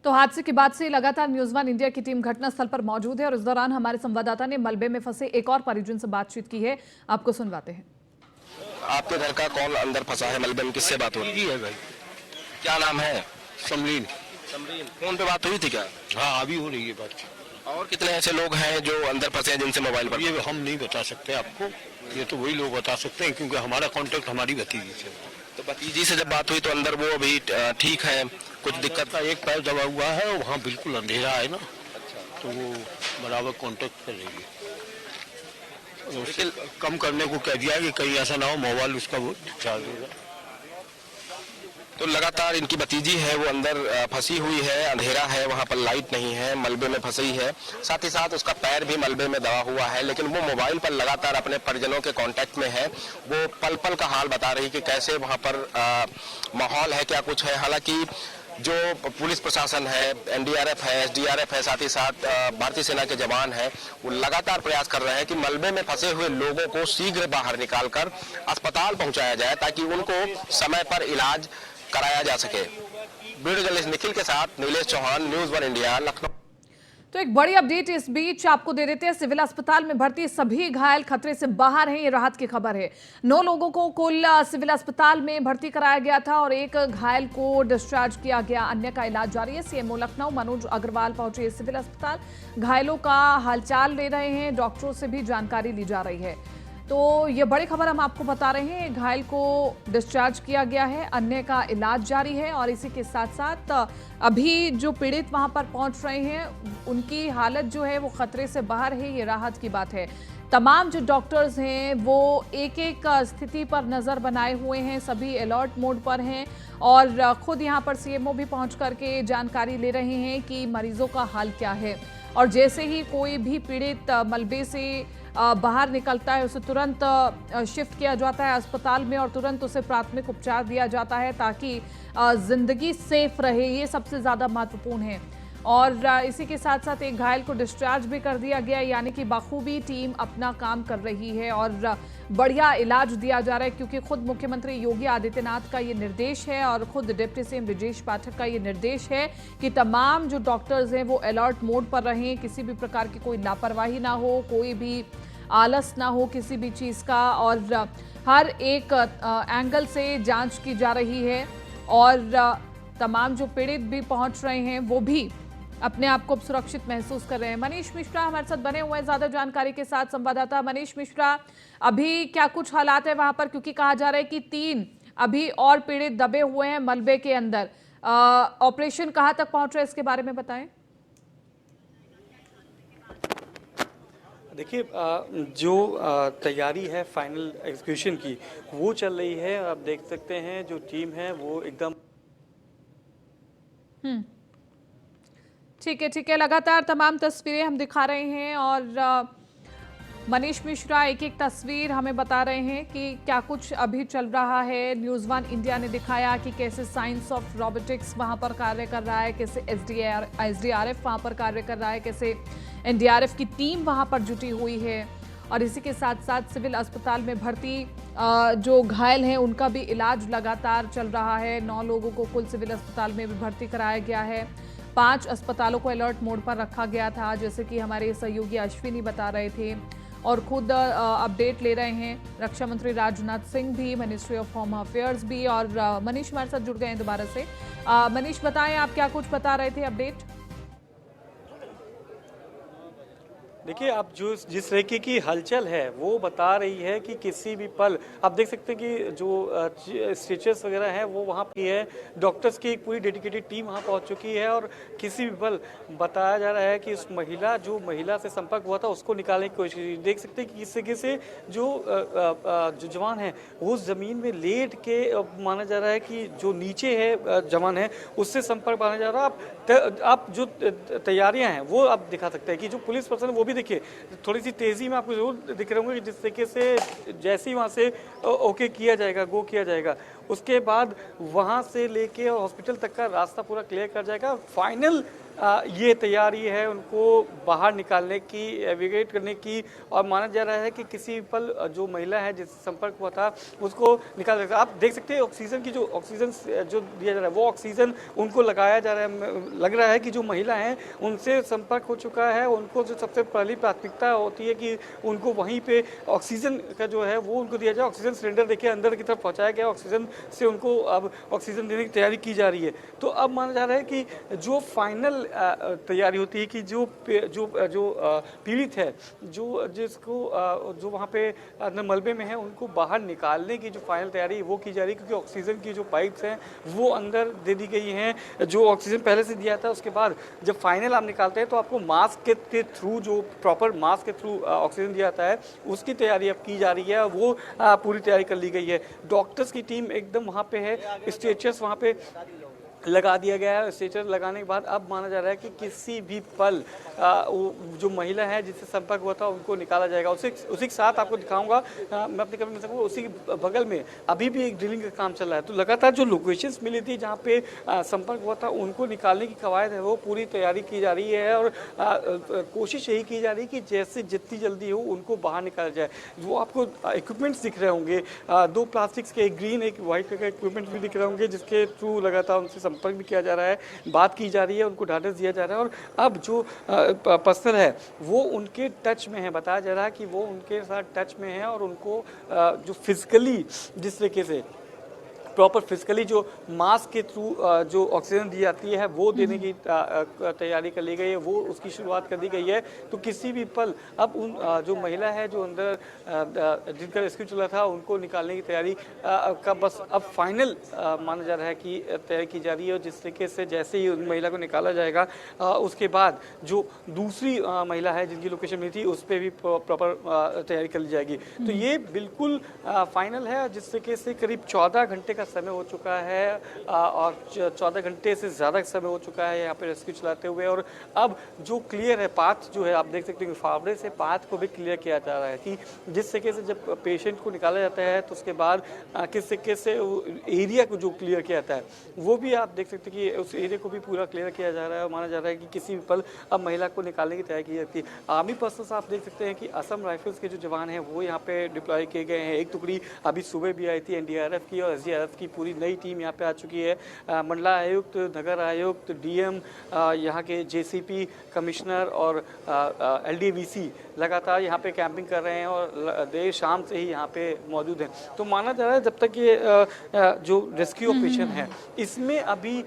तो हादसे के बाद से लगातार न्यूज़ 1 इंडिया की टीम घटनास्थल पर मौजूद है और इस दौरान हमारे संवाददाता ने मलबे में फंसे एक और परिजन से बातचीत की है, आपको सुनवाते हैं। आपके घर का कौन अंदर फंसा है मलबे में, किससे बात हो रही है? भाई, क्या नाम है? समरीन। फोन पे बात हुई थी क्या? हाँ, अभी हो रही है बात। और कितने ऐसे लोग हैं जो अंदर फंसे हैं जिनसे मोबाइल पर? ये हम नहीं बता सकते आपको, ये तो वही लोग बता सकते हैं क्योंकि हमारा कांटेक्ट हमारी भतीजी से। तो भतीजी से जब बात हुई तो अंदर वो अभी ठीक है, कुछ दिक्कत? का एक पैर दबा हुआ है और वहाँ बिल्कुल अंधेरा है ना, तो वो बराबर कांटेक्ट कर रही है। उसके कम करने को कह दिया कि कहीं ऐसा ना हो मोबाइल उसका वो चार्ज होगा। तो लगातार इनकी भतीजी है वो अंदर फंसी हुई है, अंधेरा है, वहाँ पर लाइट नहीं है, मलबे में फंसी है, साथ ही साथ उसका पैर भी मलबे में दबा हुआ है। लेकिन वो मोबाइल पर लगातार अपने परिजनों के कांटेक्ट में है। वो पल पल का हाल बता रही कि कैसे वहाँ पर माहौल है, क्या कुछ है। हालांकि जो पुलिस प्रशासन है, NDRF है, SDRF है, साथ ही साथ भारतीय सेना के जवान हैं, वो लगातार प्रयास कर रहे हैं कि मलबे में फंसे हुए लोगों को शीघ्र बाहर निकालकर अस्पताल पहुंचाया जाए ताकि उनको समय पर इलाज कराया जा सके। ब्यूरो जर्नलिस्ट निखिल के साथ नीलेश चौहान, न्यूज़ 1 इंडिया, लखनऊ। तो एक बड़ी अपडेट इस बीच आपको दे देते हैं। सिविल अस्पताल में भर्ती सभी घायल खतरे से बाहर हैं, ये राहत की खबर है। 9 लोगों को कुल सिविल अस्पताल में भर्ती कराया गया था और एक घायल को डिस्चार्ज किया गया, अन्य का इलाज जारी है। CMO लखनऊ मनोज अग्रवाल पहुंचे सिविल अस्पताल, घायलों का हालचाल ले रहे हैं, डॉक्टरों से भी जानकारी ली जा रही है। तो ये बड़ी खबर हम आपको बता रहे हैं, घायल को डिस्चार्ज किया गया है, अन्य का इलाज जारी है और इसी के साथ साथ अभी जो पीड़ित वहां पर पहुंच रहे हैं उनकी हालत जो है वो खतरे से बाहर है, ये राहत की बात है। तमाम जो डॉक्टर्स हैं वो एक एक स्थिति पर नज़र बनाए हुए हैं, सभी अलर्ट मोड पर हैं और खुद यहाँ पर सीएमओ भी पहुंच करके जानकारी ले रहे हैं कि मरीजों का हाल क्या है। और जैसे ही कोई भी पीड़ित मलबे से बाहर निकलता है उसे तुरंत शिफ्ट किया जाता है अस्पताल में और तुरंत उसे प्राथमिक उपचार दिया जाता है ताकि जिंदगी सेफ रहे, ये सबसे ज़्यादा महत्वपूर्ण है। और इसी के साथ साथ एक घायल को डिस्चार्ज भी कर दिया गया, यानी कि बखूबी टीम अपना काम कर रही है और बढ़िया इलाज दिया जा रहा है, क्योंकि खुद मुख्यमंत्री योगी आदित्यनाथ का ये निर्देश है और खुद डिप्टी सीएम ब्रजेश पाठक का ये निर्देश है कि तमाम जो डॉक्टर्स हैं वो अलर्ट मोड पर रहें, किसी भी प्रकार की कोई लापरवाही ना हो, कोई भी आलस ना हो किसी भी चीज़ का, और हर एक एंगल से जांच की जा रही है और तमाम जो पीड़ित भी पहुंच रहे हैं वो भी अपने आप को सुरक्षित महसूस कर रहे हैं। मनीष मिश्रा हमारे साथ बने हुए हैं ज्यादा जानकारी के साथ, संवाददाता मनीष मिश्रा, अभी क्या कुछ हालात है वहां पर, क्योंकि कहा जा रहा है कि 3 अभी और पीड़ित दबे हुए हैं मलबे के अंदर, ऑपरेशन कहां तक पहुंच रहा है इसके बारे में बताएं। देखिए, जो तैयारी है फाइनल एग्जीक्यूशन की वो चल रही है। आप देख सकते हैं जो टीम है वो एकदम ठीक है, लगातार तमाम तस्वीरें हम दिखा रहे हैं और मनीष मिश्रा एक एक तस्वीर हमें बता रहे हैं कि क्या कुछ अभी चल रहा है। न्यूज़ 1 इंडिया ने दिखाया कि कैसे साइंस ऑफ रोबोटिक्स वहां पर कार्य कर रहा है, कैसे एसडीआरएफ वहां पर कार्य कर रहा है, कैसे एनडीआरएफ की टीम वहां पर जुटी हुई है और इसी के साथ साथ सिविल अस्पताल में भर्ती जो घायल हैं उनका भी इलाज लगातार चल रहा है। 9 लोगों को कुल सिविल अस्पताल में भी भर्ती कराया गया है। 5 अस्पतालों को अलर्ट मोड पर रखा गया था, जैसे कि हमारे सहयोगी अश्विनी बता रहे थे और खुद अपडेट ले रहे हैं रक्षा मंत्री राजनाथ सिंह भी, मिनिस्ट्री ऑफ होम अफेयर्स भी, और मनीष हमारे साथ जुड़ गए हैं दोबारा से। मनीष बताएं, आप क्या कुछ बता रहे थे अपडेट। देखिए, आप जो जिस तरीके की हलचल है वो बता रही है कि किसी भी पल आप देख सकते हैं कि जो स्टिचेस वगैरह हैं वो वहाँ पे है, डॉक्टर्स की एक पूरी डेडिकेटेड टीम वहाँ पहुँच चुकी है और किसी भी पल बताया जा रहा है कि उस महिला से संपर्क हुआ था उसको निकालने की कोशिश। देख सकते हैं कि इस तरीके से जो जवान है वो ज़मीन में लेट के माना जा रहा है कि जो नीचे है जवान है उससे संपर्क माना जा रहा है। आप जो तैयारियाँ हैं वो आप दिखा सकते हैं कि जो पुलिस पर्सन है वो भी देखिए थोड़ी सी तेजी में आपको जरूर दिख रहे होंगे, जिस तरीके से जैसे ही वहाँ से ओके किया जाएगा, गो किया जाएगा, उसके बाद वहाँ से लेके हॉस्पिटल तक का रास्ता पूरा क्लियर कर जाएगा। फाइनल ये तैयारी है उनको बाहर निकालने की, एविगेट करने की, और माना जा रहा है कि किसी पल जो महिला है जिससे संपर्क हुआ था उसको निकाल सकता है। आप देख सकते हैं ऑक्सीजन जो दिया जा रहा है वो ऑक्सीजन उनको लगाया जा रहा है। लग रहा है कि जो महिला हैं उनसे संपर्क हो चुका है, उनको जो सबसे पहली प्राथमिकता होती है कि उनको वहीं पे ऑक्सीजन का जो है वो उनको दिया जाए। ऑक्सीजन सिलेंडर देखिए अंदर की तरफ पहुँचाया गया, ऑक्सीजन से उनको अब ऑक्सीजन देने की तैयारी की जा रही है। तो अब माना जा रहा है कि जो फाइनल तैयारी होती है कि जो पीड़ित है, जो वहाँ पे अंदर मलबे में है उनको बाहर निकालने की जो फाइनल तैयारी वो की जा रही है, क्योंकि ऑक्सीजन की जो पाइप्स हैं वो अंदर दे दी गई हैं। जो ऑक्सीजन पहले से दिया था उसके बाद जब फाइनल आप निकालते हैं तो आपको मास्क के थ्रू, जो प्रॉपर मास्क के थ्रू ऑक्सीजन दिया जाता है उसकी तैयारी अब की जा रही है, वो पूरी तैयारी कर ली गई है। डॉक्टर्स की टीम एकदम वहाँ पे है, स्ट्रेचर्स वहाँ पे लगा दिया गया है। स्ट्रेचर लगाने के बाद अब माना जा रहा है कि किसी भी पल जो महिला है जिससे संपर्क हुआ था उनको निकाला जाएगा। उसी के साथ आपको दिखाऊंगा, मैं अपने कैमरे में सकूँगा, उसी के बगल में अभी भी एक ड्रिलिंग का काम चल रहा है। तो लगातार जो लोकेशंस मिली थी जहाँ पे संपर्क हुआ था उनको निकालने की कवायद है वो पूरी तैयारी की जा रही है और कोशिश यही की जा रही है कि जैसे जितनी जल्दी हो उनको बाहर निकाला जाए। वो आपको इक्विपमेंट्स दिख रहे होंगे, 2 प्लास्टिक्स के, एक ग्रीन एक वाइट कलर का इक्विपमेंट भी दिख रहे होंगे जिसके थ्रू लगातार उनसे संपर्क भी किया जा रहा है, बात की जा रही है, उनको ढांढस दिया जा रहा है। और अब जो पर्सन है वो उनके टच में है, बताया जा रहा है कि वो उनके साथ टच में है और उनको जो फिजिकली जिस तरीके से प्रॉपर फिजिकली जो मास्क के थ्रू जो ऑक्सीजन दी जाती है वो देने की तैयारी कर ली गई है, वो उसकी शुरुआत कर दी गई है। तो किसी भी पल अब उन जो महिला है जो अंदर जिनका रेस्क्यू चला था उनको निकालने की तैयारी का बस अब फाइनल माना जा रहा है कि तैयारी की जा रही है। और जिस तरीके से जैसे ही उन महिला को निकाला जाएगा उसके बाद जो दूसरी महिला है जिनकी लोकेशन मिली थी उस पर भी प्रॉपर तैयारी कर ली जाएगी। तो ये बिल्कुल फाइनल है। जिस तरीके से करीब 14 घंटे का समय हो चुका है और 14 घंटे से ज़्यादा समय हो चुका है यहाँ पे रेस्क्यू चलाते हुए। और अब जो क्लियर है पाथ जो है आप देख सकते हैं फावड़े से पाथ को भी क्लियर किया जा रहा है कि जिस तरीके से जब पेशेंट को निकाला जाता है तो उसके बाद किस तरीके से एरिया को जो क्लियर किया जाता है वो भी आप देख सकते हैं कि उस एरिया को भी पूरा क्लियर किया जा रहा है। और माना जा रहा है कि किसी भी पल अब महिला को निकालने की तैयारी की जाती है। आर्मी पर्सनल आप देख सकते हैं कि असम राइफल्स के जो जवान हैं वो यहाँ पे डिप्लॉय किए गए हैं। एक टुकड़ी अभी सुबह भी आई थी एनडीआरएफ की और एसडीआरएफ की पूरी नई टीम यहाँ पे आ चुकी है। मंडला आयुक्त, नगर आयुक्त, डीएम, यहाँ के जेसीपी कमिश्नर और एलडीवीसी लगातार यहाँ पे कैंपिंग कर रहे हैं और देर शाम से ही यहाँ पे मौजूद हैं। तो माना जा रहा है जब तक ये जो रेस्क्यू ऑपरेशन है इसमें अभी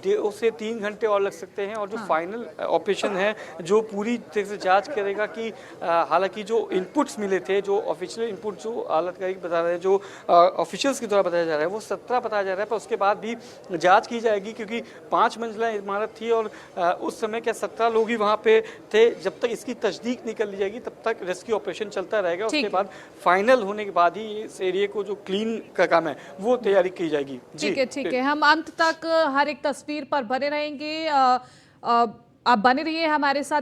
2 से 3 घंटे और लग सकते हैं। और जो फाइनल ऑपरेशन है जो पूरी तरह से जांच करेगा कि हालांकि जो इनपुट्स मिले थे, जो ऑफिशियल इनपुट जो आलतकारी बता रहे हैं, जो ऑफिशियल्स की द्वारा बताया जा रहा है वो 17 बताया जा रहा है। पर उसके बाद भी जांच की जाएगी क्योंकि 5 मंजिला इमारत थी और उस समय क्या 17 लोग ही वहाँ पे थे। जब तक इसकी तस्दीक निकल ली जाएगी तब तक रेस्क्यू ऑपरेशन चलता रहेगा। उसके बाद फाइनल होने के बाद ही इस एरिया को जो क्लीन का काम है वो तैयारी की जाएगी। ठीक है, हम अंत तक हर एक तस्वीर पर बने रहेंगे। आप बने रहिए हमारे साथ।